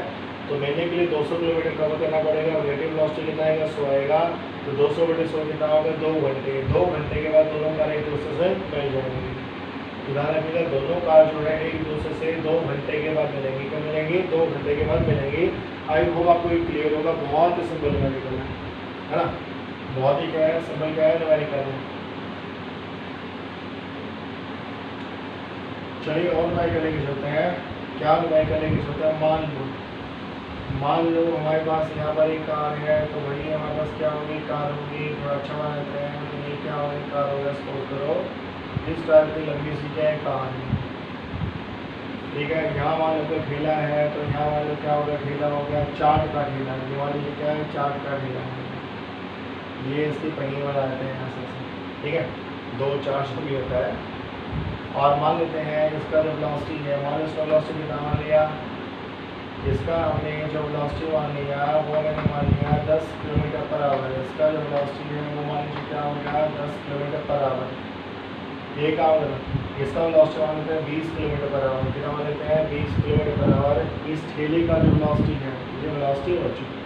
Speaker 1: तो मिलने के लिए 200 किलोमीटर कवर करना पड़ेगा। रिलेटिव वेलोसिटी कितना आएगा, 100 आएगा। तो 200 × 100 कितना होगा, 2 घंटे। 2 घंटे के बाद दोनों कार एक दूसरे से मिल जाएंगी। ध्यान रखिएगा, दोनों कार जो है एक दूसरे से 2 घंटे के बाद मिलेंगी। कब मिलेंगी, 2 घंटे के बाद मिलेंगी। आई होप आपको ये क्लियर होगा। बहुत ही सिंपल न्यूमेरिकल है ना, बहुत ही क्या है, सिंपल क्या है, न्यूमेरिकल है। चलिए और न्यूमेरिकल लेके चलते हैं। क्या न्यूमेरिकल लेके चलते हैं, मान लो हमारे पास यहाँ पर एक कार है, तो वही हमारे पास क्या होगी, कार होगी। थोड़ा अच्छा मान लेते हैं, तो ये क्या होगी, कार होगा। सपोज करो इस टाइप की लंबी सी क्या है, कार है, ठीक है। यहाँ मान लो ठेला है, तो यहाँ मान लो क्या होगा, ठेला हो गया, चाट का ठेला है। मान लीजिए क्या है, चाट का ठेला है। ये इसके पहिए वाला आते हैं ऐसे से, ठीक है, 2 4 से भी होता है। और मान लेते हैं इसका जो वेलोसिटी है, मान लो इसका वेलोसिटी कितना मान लिया, इसका हमने जो वेलोसिटी मान लिया वो मैंने मान लिया 10 किलोमीटर पर आवर। इसका जो वेलोसिटी है वो मान लीजिए क्या हो गया, 10 किलोमीटर पर आवर। ये क्या होगा, इसका वेलोसिटी मान लेते हैं 20 किलोमीटर पर आवर। कितना मान लेते हैं, 20 किलोमीटर पर आवर। इस ठेले का जो वेलोसिटी है, ये वेलोसिटी हो चुकी है,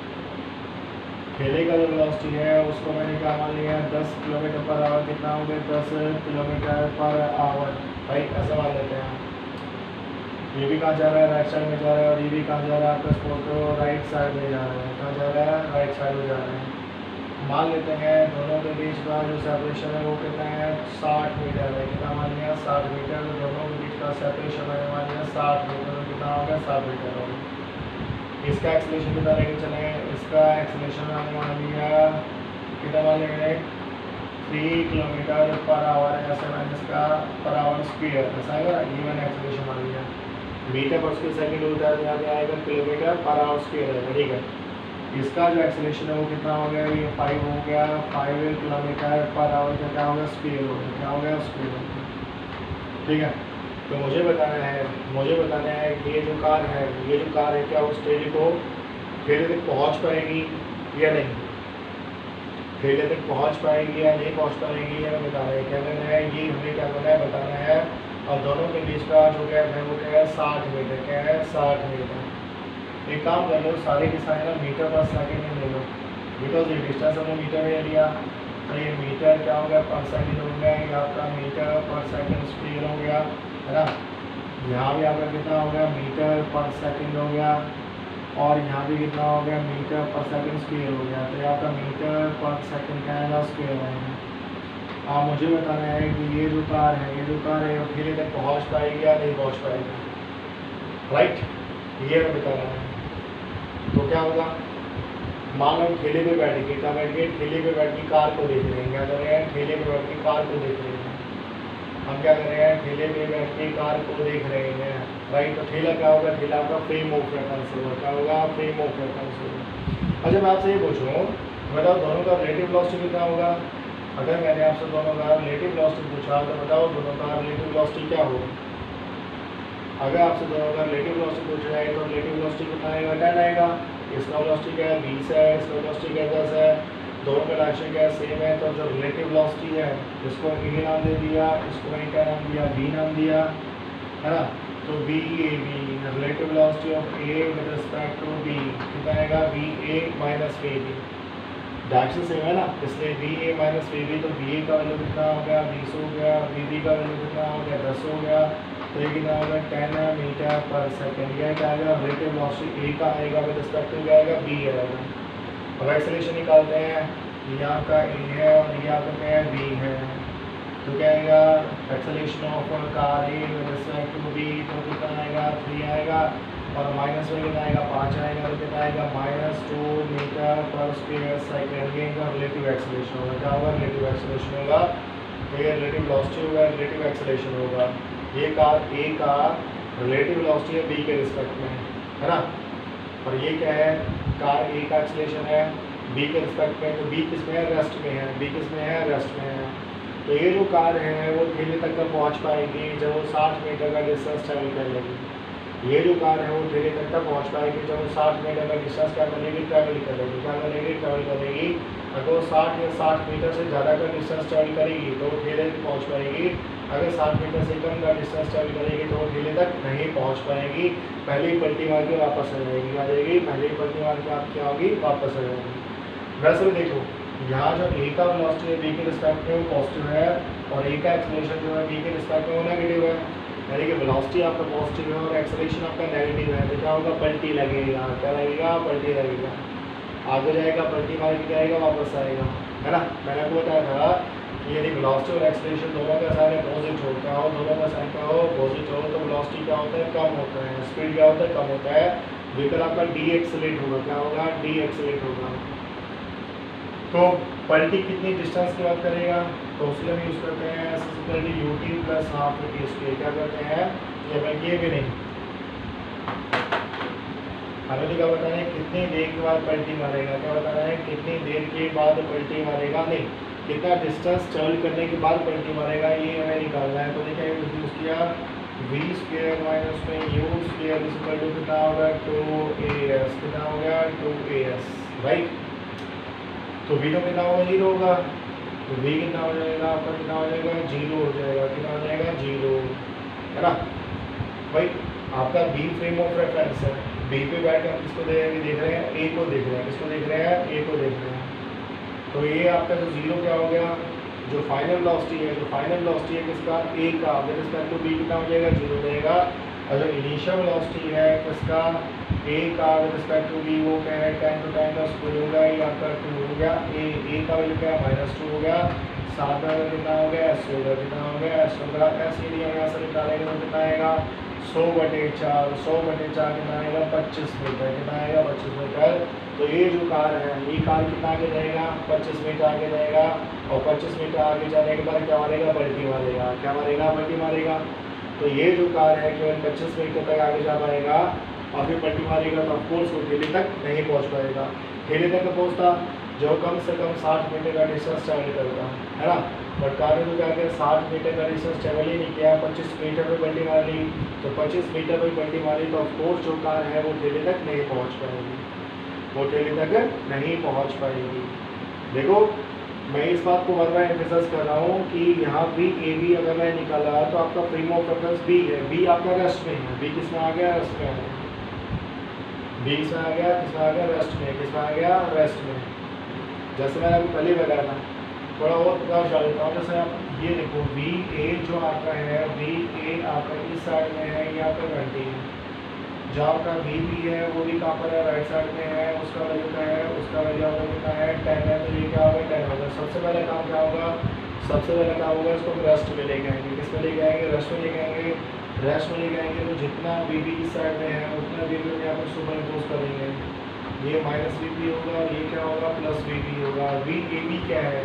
Speaker 1: ठेले का जो वेलोसिटी है उसको मैंने क्या मान लिया, 10 किलोमीटर पर आवर। कितना हो गया, 10 किलोमीटर पर आवर। भाई ऐसा मान लेते हैं। ये भी कहाँ जा रहा है, राइट साइड में जा रहा है, और ये भी कहाँ जा रहा है, आपका सपोज करो राइट साइड में जा रहा है। कहाँ जा रहा है, राइट साइड में जा रहा है। मान लेते हैं दोनों के बीच का जो सेपरेशन है वो कितना है, 60 मीटर है। कितना मान लिया, 60 मीटर। दोनों के बीच का सेपरेशन मैंने मान लिया 60 मीटर। कितना हो गया, 60 मीटर हो गया। इसका एक्सलेशन कितना लेके चले, इसका एक्सलेशन हमने मान लिया कितना मान लेंगे, 3 किलोमीटर पर आवर। ऐसे मैंने इसका पर आवर स्पीड ऐसा आएगा, ये मैंने एक्सलेशन मान लिया। मीटर पर स्क्वायर सेकंड होता है, यहाँ पे आएगा किलोमीटर पर आवर स्क्वायर है, ठीक है। इसका जो एक्सलेशन है वो कितना हो गया, ये 5 हो गया। 5 किलोमीटर पर आवर का क्या होगा, स्पीड हो गया। क्या हो गया, स्पीड हो गया, ठीक है। तो मुझे बताना है कि ये जो कार है क्या उस ठेले को ठेले तक पहुंच पाएगी या नहीं, ठेले तक पहुंच पाएगी या नहीं पहुंच पाएगी, ये हमें बताना है। क्या करना है, ये हमें क्या करना है, बताना है। और दोनों के बीच का जो गैप है वो क्या है, 60 मीटर। क्या है, 60 मीटर। एक काम कर लो, सारे के सारे ना मीटर पर सेकेंड में ले लो, बिकॉज ये डिस्टेंस हमने मीटर में लिया, तो ये मीटर क्या हो गया, पर सेकेंड हो गया। ये आपका मीटर पर सेकेंड स्क्वायर हो गया, है ना। यहाँ भी आपका कितना हो गया, मीटर पर सेकेंड हो गया, और यहाँ भी कितना हो गया, मीटर पर सेकंड स्क्वायर हो गया। तो आपका मीटर पर सेकंड क्या आएगा, स्क्वायर आएगा। आप मुझे बताना है कि ये जो कार है वो ठेले तक पहुँच पाएगी या नहीं पहुँच पाएगी, राइट, ये हमें बताना है। तो क्या होगा, मान लो ठेले पे बैठ के, क्या बैठ के, ठेले पे बैठ के कार को देख रहे हैं। क्या कर रहे हैं, ठेले पे बैठ के कार को देख रहे हैं। हम क्या कर रहे हैं, ठेले पे बैठ के कार को देख रहे हैं, राइट। तो ठेला क्या होगा, ठेला आपका फ्रेम ऑफ रेफरेंस होगा। क्या होगा, फ्रेम ऑफ रेफरेंस होगा। अच्छा, मैं आपसे ये पूछूँ, बताओ दोनों का रिलेटिव वेलोसिटी कितना होगा। अगर मैंने आपसे दोनों का रिलेटिव वेलोसिटी पूछा तो बताओ दोनों का रिलेटिव वेलोसिटी क्या होगा। अगर आपसे दोनों का रिलेटिव वेलोसिटी पूछा जाए तो रिलेटिव वेलोसिटी कितना आएगा, 10 आएगा। इसका वेलोसिटी क्या है, 20 है, इसका वेलोसिटी क्या है, 10 है। दोनों का डायरेक्शन क्या है, सेम है। तो जो रिलेटिव वेलोसिटी है, इसको ए नाम दे दिया, इसको मैंने क्या नाम दिया, बी नाम दिया, है ना। तो B A B, relative velocity of A with respect to B कितना आएगा, B A minus B B. Direction same है ना, इसलिए B A minus B B. तो बी ए का वैल्यू कितना हो गया, 20 हो गया, बी बी का वैल्यू कितना हो गया, 10 हो गया। तो ये कितना होगा, 10 मीटर पर सेकेंड। यह क्या आएगा, रिलेटिव वेलोसिटी ए का आएगा विद रिस्पेक्ट टू क्या आएगा, बी आएगा। अब एक्सेलरेशन निकालते हैं, ये आपका ए है और ये आपका क्या है, बी है। तो क्या आएगा, acceleration of car A with respect to B, तो कितना आएगा, 3 आएगा, और माइनस में कितना आएगा, 5 आएगा। तो कितना आएगा, -2 मीटर पर स्क्वायर सेकेंड। ये इनका रिलेटिव एक्सेलरेशन होगा। क्या होगा, रिलेटिव एक्सेलरेशन होगा। तो ये रिलेटिव वेलोसिटी होगा, रिलेटिव एक्सेलरेशन होगा। ये कार ए का रिलेटिव वेलोसिटी है बी के रिस्पेक्ट में, है ना। और ये क्या है, कार ए का एक्सेलरेशन है बी के रिस्पेक्ट में। तो बी किस में है, रेस्ट में है, बी किस में है, रेस्ट में है। तो ये जो कार है वो ठेले तक का पहुंच पाएगी जब वो 60 मीटर का डिस्टेंस ट्रैवल कर लेगी। ये जो कार है वो ठेले तक का पहुंच पाएगी जब वो 60 मीटर का डिस्टेंस क्या करेगी, ट्रैवल करेगी। क्या करेगी, ट्रैवल करेगी। अगर वो 60 या 60 मीटर से ज़्यादा का डिस्टेंस ट्रैवल करेगी तो वो ठेले तक पहुँच पाएगी। अगर 60 मीटर से कम का डिस्टेंस ट्रैवल करेगी तो वो ठेले तक नहीं पहुँच पाएगी। पहले ही पलटी मार के वापस आ जाएगी, आ जाएगी, पहले ही पलटी मार के आप क्या होगी, वापस आ जाएगी। वैसे भी देखो, यहाँ जो ए का वेलोसिटी है बी के रिस्पेक्ट में वो पॉजिटिव है, और ए का एक्सेलरेशन जो है बी के रिस्पेक्ट में वो नेगेटिव है। यानी कि वेलोसिटी आपका पॉजिटिव है और एक्सेलरेशन आपका नेगेटिव है। तो क्या होगा, पलटी लगेगा। क्या लगेगा, पलटी लगेगा। आगे जाएगा, पलटी मार के जाएगा, वापस आएगा, है ना। मैंने आपको बताया था कि यदि वेलोसिटी और एक्सेलरेशन दोनों का साइन अपोजिट होता है, दोनों का साइन क्या हो, अपोजिट हो, तो वेलोसिटी क्या होता है, कम होता है, स्पीड क्या होता है, कम होता है। व्हीकल आपका डी एक्सेलरेट होगा। क्या होगा, डी एक्सेलरेट होगा। तो पलटी कितनी डिस्टेंस की बात करेगा, तो उसके लिए हम यूज़ करते हैं U T plus half T square. क्या करते हैं, ये भी नहीं, हमें तो क्या बताना है, कितनी देर के बाद पलटी मारेगा। क्या बताना है, कितनी देर के बाद पलटी मारेगा, नहीं, कितना डिस्टेंस ट्रेवल करने के बाद पलटी मारेगा, ये हमें निकालना है। तो देखिए यूज़ किया वी स्क्वायर माइनस में यू स्क्वायर इक्वल टू कितना होगा, 2as। कितना हो गया, 2as, राइट। तो वी तो कितना होगा, 0 होगा। तो वी कितना हो जाएगा आपका, कितना हो जाएगा, 0 हो जाएगा। कितना हो जाएगा, 0, है ना भाई। आपका बी फ्रेम ऑफ रेफरेंस है, बी पे बैठ के हम किसको देख रहे हैं, ए को देख रहे हैं। किसको देख रहे हैं, ए को देख रहे हैं। तो ये आपका जो 0 क्या हो गया, जो फाइनल वेलोसिटी है, किसका, ए का, विद रिस्पेक्ट टू बी कितना हो जाएगा, 0 हो जाएगा। और जो इनिशियल वेलोसिटी है किसका, ए का, विद रिस्पेक्ट टू बी, वो क्या है, 10 to 10 का स्क्वायर होगा। ये आपका 2 हो गया। ए का वैल्यू क्या है, -2 हो गया। 7 का वैल्यू कितना हो गया, s हो गया। कितना हो गया, s हो गया। s यदि हम यहाँ से निकालेंगे तो कितना आएगा, 100/4, 100/4 कितना आएगा, 25 मीटर। कितना आएगा, 25 मीटर। तो ये जो कार है, ये कार कितना आगे जाएगा, 25 मीटर आगे जाएगा। और 25 मीटर आगे जाने के बाद क्या मारेगा, पलटी मारेगा। क्या मारेगा, पलटी मारेगा। तो ये जो कार है केवल 25 मीटर तक आगे जा पाएगा, और फिर पलटी मारेगा तो ऑफकोर्स वो ठेले तक नहीं पहुंच पाएगा। ठेले तक पहुंचता जो कम से कम 60 मीटर का डिस्टेंस ट्रैवल करता है ना। बट कार ने तो क्या किया, 60 मीटर का डिस्टेंस ट्रैवल ही नहीं किया, 25 मीटर पे पलटी मार ली। तो 25 मीटर पे पलटी मारी तो ऑफकोर्स जो कार है वो ठेले तक नहीं पहुंच पाएगी, वो ठेले तक नहीं पहुंच पाएगी। देखो मैं इस बात को बार बार एम्फेसाइज कर रहा हूँ कि यहाँ भी ए बी अगर मैं निकाला तो आपका फ्रेम ऑफ रेफरेंस बी है, बी आपका रेस्ट में है, बी किस में आ गया, रेस्ट में आ गया, बी किस में आ गया, किस में आ गया, रेस्ट में, किस में आ गया, रेस्ट में। जैसे मैंने अभी पहले बताया था, थोड़ा और प्रकाश डाल देता हूँ। जैसे आप ये देखो बी ए जो आपका है, बी ए आपका इस साइड में है, ये आपका 20 है। जो आपका बी बी है वो भी कहाँ पर है, राइट साइड में है, उसका वैल्यू क्या है, उसका वैल्यू आपका कितना है, 10 है। तो ये क्या होगा, 10 होगा। सबसे पहले काम क्या होगा, सबसे पहले क्या होगा, इसको रेस्ट में लेके आएंगे, किस में लेके आएंगे, रेस्ट में लेके आएंगे, रेस्ट में लेके आएंगे। तो जितना बी बी इस साइड में है उतना बी बी यहाँ पर सुपर इम्पोज करेंगे, ये माइनस बी बी होगा, ये क्या होगा, प्लस बी बी होगा। वी ए बी क्या है,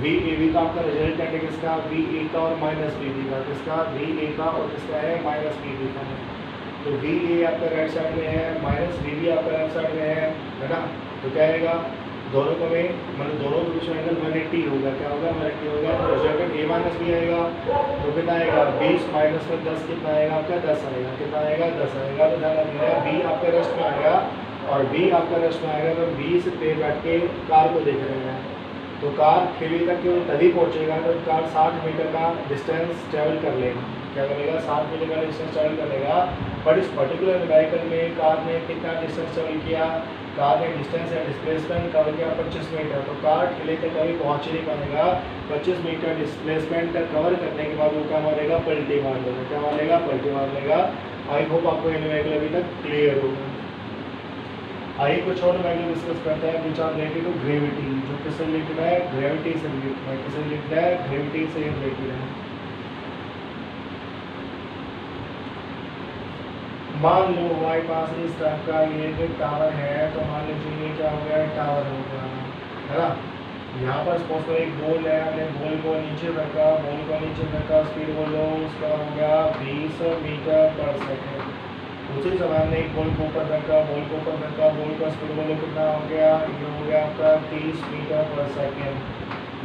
Speaker 1: वी ए बी का आपका रिजल्टेंट है किसका, वी ए का और माइनस बी बी का, किसका, वी ए का और किसका है, माइनस बी बी का है। तो वी ए आपका राइट साइड में है, माइनस बी बी आपका लेफ्ट साइड में है ना। तो क्या आएगा, दोनों को में मतलब दोनों के बीच में एंगल -t होगा, क्या होगा, -t होगा। तो रिजल्टेंट a माइनस बी आएगा, तो कितना आएगा, 20 माइनस में 10 कितना आएगा आपका, 10 आएगा, कितना आएगा, 10 आएगा। तो ध्यान रखिएगा बी आपका रेस्ट में आएगा और बी आपका रेस्ट में आएगा। तो बी से पे बैठ के कार को देख रहे हैं, तो कार ठेले तक केवल तभी पहुँचेगा जब कार 60 मीटर का डिस्टेंस ट्रैवल कर लेगा। क्या करेगा, 60 मीटर का डिस्टेंस ट्रैवल करेगा। बट इस पर्टिकुलर व्हीकल में कार ने कितना डिस्टेंस ट्रैवल किया, कार ने डिस्टेंस या डिस्प्लेसमेंट कवर किया 25 मीटर। तो कार ठेले तक कभी पहुँच नहीं पाएगा। 25 मीटर डिस्प्लेसमेंट तक कवर करने के बाद वो क्या मारेगा, पलटी मार देगा, क्या मारेगा, पलटी मार देगा। आई होप आपको ये व्हीकल अभी तक क्लियर होगा। आइए कुछ और व्हीकल डिस्कस करते हैं which are related to gravity, जो किससे रिलेटेड है, ग्रेविटी से रिलेटेड है। किससे रिलेटेड है, ग्रेविटी से रिलेटेड है। मान लो हमारे पास इस टाइप का ये जो टावर है, तो मान लीजिए ये क्या हो गया, टावर हो गया है ना। यहाँ पर सपोज करो एक बॉल है, हमने बॉल को नीचे रखा, बॉल को नीचे रखा, स्पीड बोलो उसका हो गया 20 मीटर पर सेकेंड। उसी समय हमने एक बॉल को ऊपर रखा, बॉल को ऊपर रखा, बॉल का स्पीड बोलो कितना हो गया, ये हो गया आपका 30 मीटर पर सेकेंड।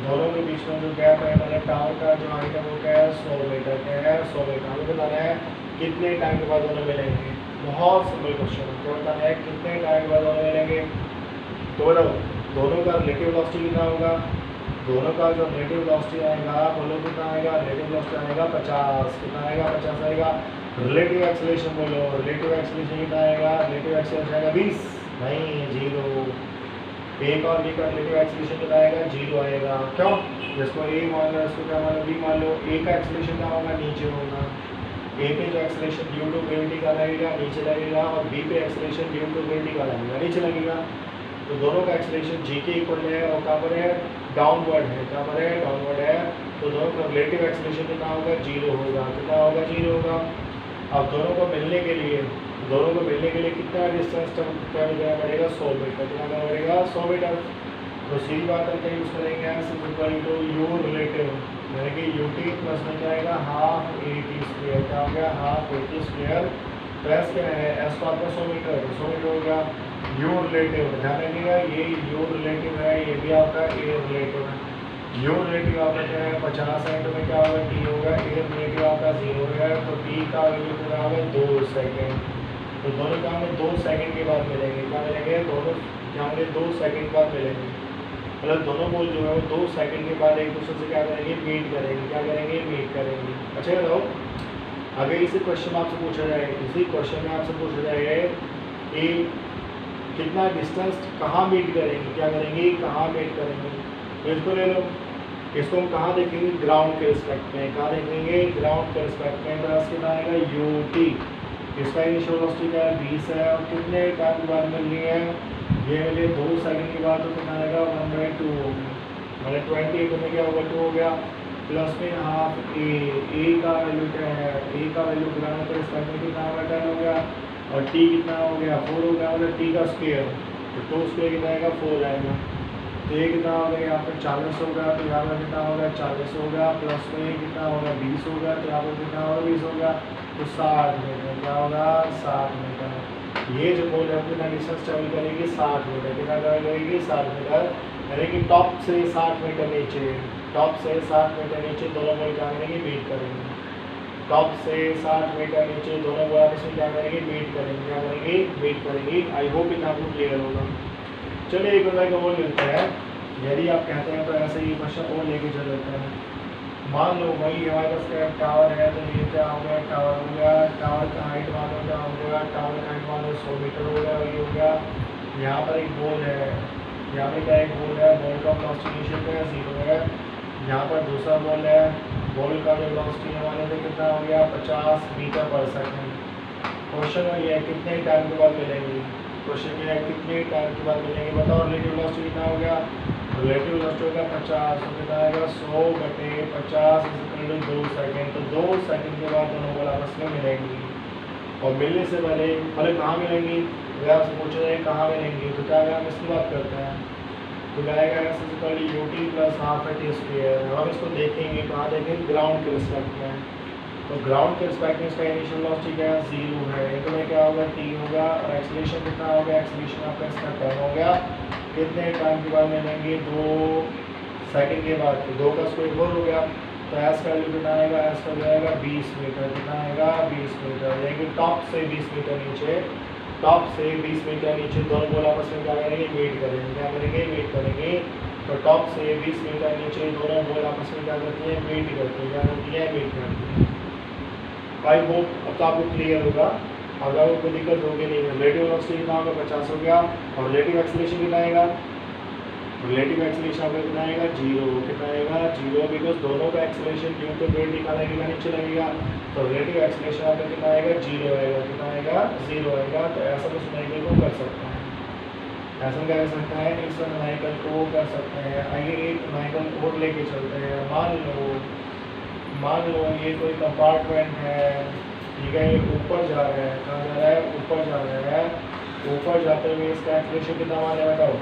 Speaker 1: दोनों के बीच में जो गैप है, मतलब टावर का जो हाइट है वो क्या है, 100 मीटर, क्या है, 100 मीटर। हमें बताना है कितने टाइम के बाद दोनों मिलेंगे। बहुत सिंपल क्वेश्चन है, क्या बताना है, कितने टाइम के बाद दोनों मिलेंगे। तो बताओ दोनों का रिलेटिव वेलोसिटी कितना होगा, दोनों का जो रिलेटिव वेलोसिटी आएगा बोलो कितना आएगा, रिलेटिव वेलोसिटी आएगा 50, कितना आएगा, 50 आएगा। रिलेटिव एक्सेलरेशन बोलो, रिलेटिव एक्सेलरेशन कितना आएगा, रिलेटिव एक्सेलरेशन आएगा 20, नहीं 0। एक और बी का रिलेटिव एक्सेलरेशन कितना आएगा, 0 आएगा। क्यों, जिसको ए मान लो, इसको क्या मान लो, बी मान लो। ए का एक्सेलरेशन क्या होगा, नीचे होगा। ए पे जो एक्सेलरेशन ड्यू टू ग्रेविटी का लगेगा नीचे लगेगा, और बी पे एक्सेलरेशन ड्यू टू ग्रेविटी का लगेगा नीचे लगेगा। तो दोनों का एक्सेलरेशन जी के इक्वल है और कहाँ पर है, डाउनवर्ड है, कहाँ पर है, डाउनवर्ड है। तो दोनों का रिलेटिव एक्सेलरेशन कितना होगा, 0 होगा, कितना होगा, 0 होगा। अब दोनों को मिलने के लिए कितना डिस्टेंस ट्रैवल करना पड़ेगा, 100 मीटर, कितना करना पड़ेगा, 100 मीटर। तो सीधी बात करके यूज़ करेंगे S equal to U relative, यानी कि यू टी प्लस में क्या आएगा, हाफ ए टी स्क्वायर, क्या हो गया, हाफ ए टी स्क्वायर। तो एस क्या है, एस तो आपका 100 मीटर है, 100 मीटर हो गया। यू रिलेटिव ध्यान रखिएगा, ये यू रिलेटिव है, ये भी आपका ए रिलेटिव है। यू रिलेटिव आपका क्या है 50 सेकंड में क्या होगा, टी होगा। ए रिलेटिव आपका 0 है, तो टी का वैल्यू कितना होगा, 2 सेकंड। तो दोनों क्या होंगे, 2 सेकंड के बाद मिलेंगे, क्या मिलेंगे, दोनों क्या होंगे, 2 सेकंड के बाद मिलेंगे। मतलब दोनों बॉल जो है वो 2 सेकंड के बाद एक दूसरे से क्या करेंगे, मीट करेंगे, क्या करेंगे, मीट करेंगे। अच्छा बताओ, अगर इसी क्वेश्चन में आपसे पूछा जाए, इसी क्वेश्चन में आपसे पूछा जाए कि कितना डिस्टेंस कहाँ मीट करेंगे, क्या करेंगे, कहाँ मीट करेंगे। तो इसको ले लो, इसको हम कहाँ देखेंगे, ग्राउंड के रिस्पेक्ट में, कहाँ देखेंगे, ग्राउंड के रिस्पेक्ट में। तो कितना आएगा, यू टी, इसका इनिशियल वेलोसिटी क्या है, 20 है, और कितने टाइम के बाद मिल रही है, ये मिले 2 सेकंड के बाद। तो कितना आएगा, 1/2 हो गया, मतलब 20 में क्या होगा, 2 हो गया, प्लस में हाफ ए का वैल्यू क्या है, ए का वैल्यू ग्राउंड के रिस्पेक्ट में कितना होगा, 10 हो गया, और टी कितना हो गया, 4 हो गया, मतलब टी का स्क्वायर, तो 2 स्क्वायर कितना आएगा, 4 आएगा। तो ये कितना हो गया, यहाँ पर 40 होगा, तो यहाँ पर कितना होगा, 40 होगा, प्लस में कितना होगा, 20 होगा, तो यहाँ पर कितना होगा, 20 होगा, तो 60 मीटर, क्या होगा, 60 मीटर। ये जो बॉल है वो कितना डिस्टेंस ट्रेवल करेगी 60 मीटर, कितना ट्रेवल करेगी 60 मीटर, यानी कि टॉप से 60 मीटर नीचे, टॉप से 60 मीटर नीचे दोनों बॉल क्या करेंगे, मीट करेंगे। टॉप से 60 मीटर नीचे दोनों बॉल आपस में क्या करेंगे, मीट करेंगे, क्या करेंगे, मीट करेंगी। आई होप इतना आपको क्लियर होगा। चलिए एक बंदा का बॉल मिलता है, यदि आप कहते हैं तो ऐसे ही क्वेश्चन और लेके चल लेते हैं। मान लो भाई हमारे पास क्या टावर है, तो ये क्या हो गया, टावर हो गया, टावर का हाइट मान लो क्या हो गया, टावर का हाइट मान लो 100 मीटर हो गया, ये हो गया। यहाँ पर एक बॉल है, यहाँ पे क्या एक बॉल है, बॉल का वेलोसिटी इनिशियल का 0 है। यहाँ पर दूसरा बॉल है, बॉल का जो वेलोसिटी है मान लो कितना हो गया, 50 मीटर पर सेकंड। क्वेश्चन ये है कितने टाइम के बाद मिलेंगे, क्वेश्चन ये है कितने टाइम के बाद मिलेंगे, बताओ। रिलेटिव वेलोसिटी कितना हो गया, रिलेटिव वेलोसिटी होगा 50, तो कितना आएगा 100/50 = 2 सेकंड। तो 2 सेकंड के बाद दोनों बॉल आपस में मिलेंगी, और मिलने से पहले मतलब कहाँ मिलेंगी, अगर आपसे पूछ रहे हैं कहाँ मिलेंगी, तो क्या अगर हम इसकी बात करते हैं तो क्या आएगा ut + ½ हम इसको देखेंगे कहाँ देखेंगे, ग्राउंड के रिस्पेक्ट में। तो ग्राउंड के रिस्पेक्ट में इसका इनिशियल वेलोसिटी क्या है, 0 है, तो में क्या होगा, t होगा, और एक्सेलरेशन कितना होगा, एक्सेलरेशन आपका इसका 10 हो गया। कितने टाइम के बाद मिलेंगे, 2 सेकंड के बाद, तो 2 का स्क्वायर 4 हो गया। तो एस का वैल्यू कितना आएगा, एस का जाएगा 20 मीटर, कितना आएगा 20 मीटर, यानी कि टॉप से 20 मीटर नीचे, टॉप से 20 मीटर नीचे दोनों बॉल आपस में क्या करेंगे, मीट करेंगे, क्या करेंगे, मीट करेंगे। तो टॉप से 20 मीटर नीचे दोनों बॉल आपस में क्या करती है, मीट करती है, क्या करती है, मीट करती है। आई होप अब तो आपको क्लियर होगा, अगर कोई दिक्कत होगी नहीं। रिलेटिव वेलोसिटी कितना होगा, 50 हो गया, और रिलेटिव एक्सेलरेशन कितना आएगा, रिलेटिव एक्सेलरेशन आपका कितना आएगा, 0, कितना आएगा 0, बिकॉज दोनों का एक्सेलरेशन ड्यू टू ग्रेविटी का लगेगा, नीचे लगेगा, तो रिलेटिव एक्सेलरेशन आपका कितना आएगा, 0 आएगा, कितना आएगा, 0 आएगा। तो ऐसा कुछ नाइकल को कर सकते हैं, ऐसा क्या कर सकता है, इस नाइकल को कर सकते हैं। आइए एक नाइकल और लेके चलते हैं। मान लो ये कोई कंपार्टमेंट है, ठीक है, ये ऊपर जा रहा है, कहाँ जा रहा है, ऊपर जा रहा है। ऊपर जाते हुए इसका एक्सेलरेशन कितना मान है, बताओ।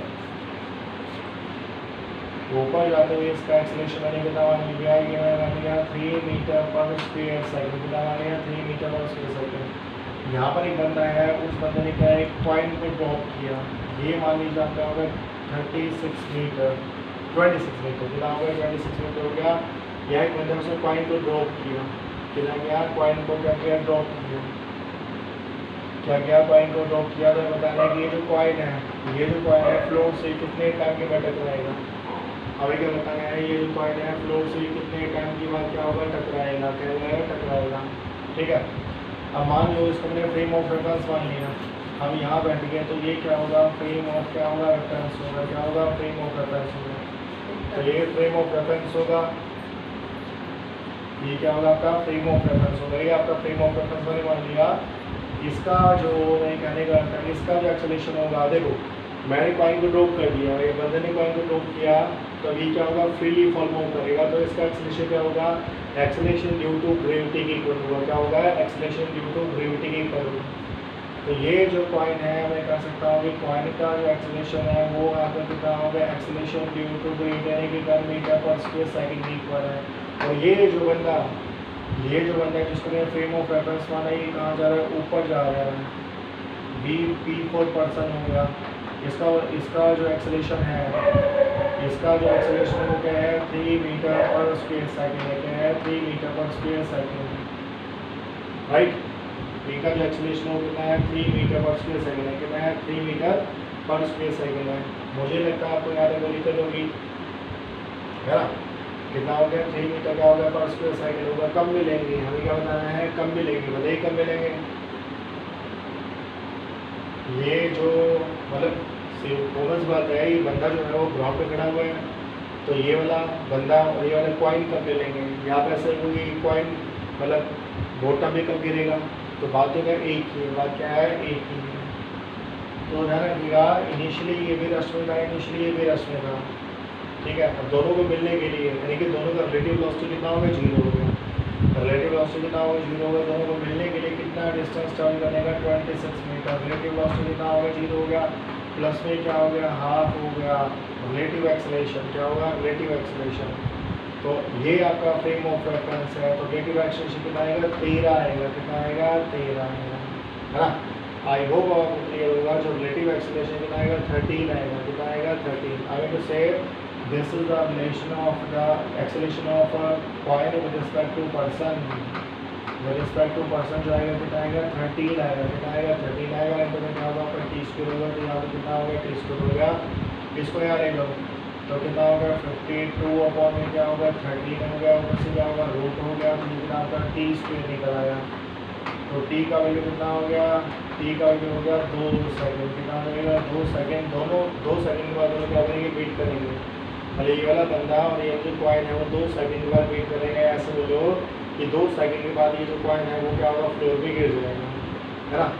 Speaker 1: ऊपर जाते हुए इसका एक्सेलरेशन मैंने कितना मान लिया, ये मैंने मान लिया 3 मीटर पर स्क्वायर सेकंड, कितना मान लिया 3 मीटर पर स्क्वायर सेकंड। यहाँ पर एक बंदा है, उस बंदे ने क्या है, एक पॉइंट को ड्रॉप किया, ये मान लीजिए आपका होगा 26 मीटर, कितना हो गया, 26 मीटर हो गया। यह एक बंदे ने उसने पॉइंट को ड्रॉप किया, कितना गया, पॉइंट को क्या किया, ड्रॉप किया, क्या क्या पॉइंट को ड्रॉप किया। तो बताना है कि ये जो कॉइन है, फ्लोर से कितने टाइम के बाद टकराएगा। अभी क्या बताना है, ये जो कॉइन है फ्लोर से कितने टाइम के बाद क्या होगा, टकराएगा, क्या होगा, टकराएगा, ठीक है। अब मान लो इसको मैंने फ्रेम ऑफ रेफरेंस मान लिया, हम यहाँ बैठ गए, तो ये क्या होगा, फ्रेम ऑफ क्या होगा, रेफरेंस होगा, क्या होगा, फ्रेम ऑफ रेफरेंस होगा। तो ये फ्रेम ऑफ रेफरेंस होगा, ये क्या होगा, आपका फ्रेम ऑफ रेफरेंस होगा, ये आपका फ्रेम ऑफ रेफरेंस मैंने मान लिया। इसका जो नहीं कहने का अर्थ है, इसका जो एक्सेलरेशन होगा, देखो मैंने कॉइन को ड्रॉप कर दिया, ये बंदे ने कॉइन को ड्रॉप किया, तो ये क्या होगा, फ्रीली फॉल मूव करेगा, तो इसका एक्सेलरेशन क्या होगा, एक्सेलरेशन ड्यू टू ग्रेविटी के इक्वल होगा, क्या होगा, एक्सेलरेशन ड्यू टू ग्रेविटी के इक्वल होगा। तो ये जो कॉइन है, मैं कह सकता हूँ कि कॉइन का जो एक्सेलरेशन है वो आपका कितना होगा, एक्सेलरेशन ड्यू टू ग्रेविटी यानी कि 10 मीटर पर स्क्वायर सेकंड के इक्वल है। और ये जो बंदा है जिसको मैं फ्रेम ऑफ रेफरेंस माना, ये कहाँ जा रहा है, ऊपर जा रहा है, P4 पर्सन हो गया। इसका जो एक्सेलरेशन है, इसका जो एक्सेलरेशन वो क्या है, 3 मीटर पर स्क्वायर सेकंड है, क्या है, 3 मीटर पर स्क्वायर सेकंड, राइट। का जो एक्सेलरेशन वो कितना है, 3 मीटर पर स्क्वायर सेकंड है, कितना है, 3 मीटर पर स्क्वायर सेकंड है। मुझे लगता है आपको याद है, बोली तो होगी, है ना, कितना हो गया, 3 मीटर क्या होगा, पर स्क्वायर सेकंड होगा। कब मिलेंगे, हमें क्या बताना है, कब मिलेंगे, भले ही कब मिलेंगे। ये जो मतलब कॉमन बात है, ये बंदा जो है वो ग्राउंड पे खड़ा हुआ है, तो ये वाला बंदा और ये वाला कॉइन कब मिलेंगे, यहाँ पे ऐसे होगी, कॉइन मतलब बॉटम में कब गिरेगा, तो बात जो है एक ही, बात क्या है, एक ही। तो ध्यान रखिएगा, इनिशियली ये भी रश में था, इनिशियली ये भी रश में था, ठीक है। अब दोनों को मिलने के लिए यानी कि दोनों का रिलेटिव वेलोसिटी कितना होगा, 0 हो गया, रिलेटिव वेलोसिटी कितना होगा, 0 होगा। दोनों को मिलने के लिए कितना डिस्टेंस ट्रैवल करने का, 26 मीटर। रिलेटिव वेलोसिटी कितना होगा, 0 हो गया, प्लस में क्या हो गया, हाफ हो गया, रिलेटिव एक्सेलरेशन क्या होगा, रिलेटिव एक्सेलरेशन। तो ये आपका फ्रेम ऑफ रेफरेंस है, तो रिलेटिव एक्सेलरेशन कितना आएगा, 13 आएगा, कितना आएगा, 13 आएगा, है ना। आई होप आपको क्लियर होगा। जो रिलेटिव एक्सेलरेशन कितना आएगा 13 आएगा, कितना आएगा 13। I mean to say this is the relation of the acceleration of a coin with respect to person. With respect to person जो आएगा कितना आएगा 13 आएगा, कितना आएगा 13 आएगा। इनको क्या होगा आपका टी स्क्वायर होगा, तो यहाँ पर कितना होगा टी स्क्वायर हो गया। इसको यहाँ ले लो तो कितना होगा 52 अपॉन में क्या होगा 13 हो गया, ऊपर से क्या होगा रूट हो गया, तो कितना आपका टी स्क्वायर निकल आया। तो टी का वैल्यू कितना हो गया, टी का वैल्यू हो गया 2 सेकंड, कितना लगेगा 2 सेकंड। दोनों 2 सेकंड के बाद दोनों क्या करेंगे बीट करेंगे। मतलब ये वाला बंदा और ये जो कॉइन है वो 2 सेकंड के बाद बीट करेंगे। ऐसे बोलो कि 2 सेकंड के बाद ये जो कॉइन है वो क्या होगा फ्लोर पे गिर जाएगा, है ना।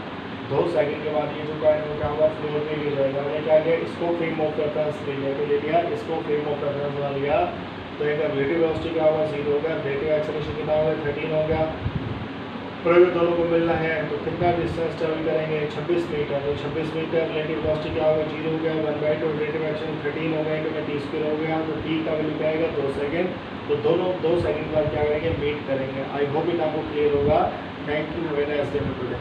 Speaker 1: 2 सेकंड के बाद ये जो कॉइन है वो क्या होगा फ्लोर पे गिर जाएगा। मैंने क्या किया इसको फ्रेम ऑफ रेफरेंस ले लिया, तो ले लिया इसको फ्रेम ऑफ रेफरेंस बना लिया। तो एक रिलेटिव वेलोसिटी क्या होगा 0 हो गया, रिलेटिव एक्सेलरेशन कितना हो गया 13 हो गया। पर अगर दोनों को मिलना है तो कितना डिस्टेंस ट्रेवल करेंगे 26 मीटर। तो 26 मीटर रिलेटिव वेलोसिटी क्या होगा 0 हो गया, 1/2 रिलेटिव एक्सेलरेशन 13 हो गया, इनका टी स्क्वायर हो गया। तो टी का वैल्यू क्या आएगा 2 सेकंड। तो दोनों 2 सेकंड के बाद क्या करेंगे मीट करेंगे। आई होप इट आपको क्लियर होगा। Thank you, have a nice day today.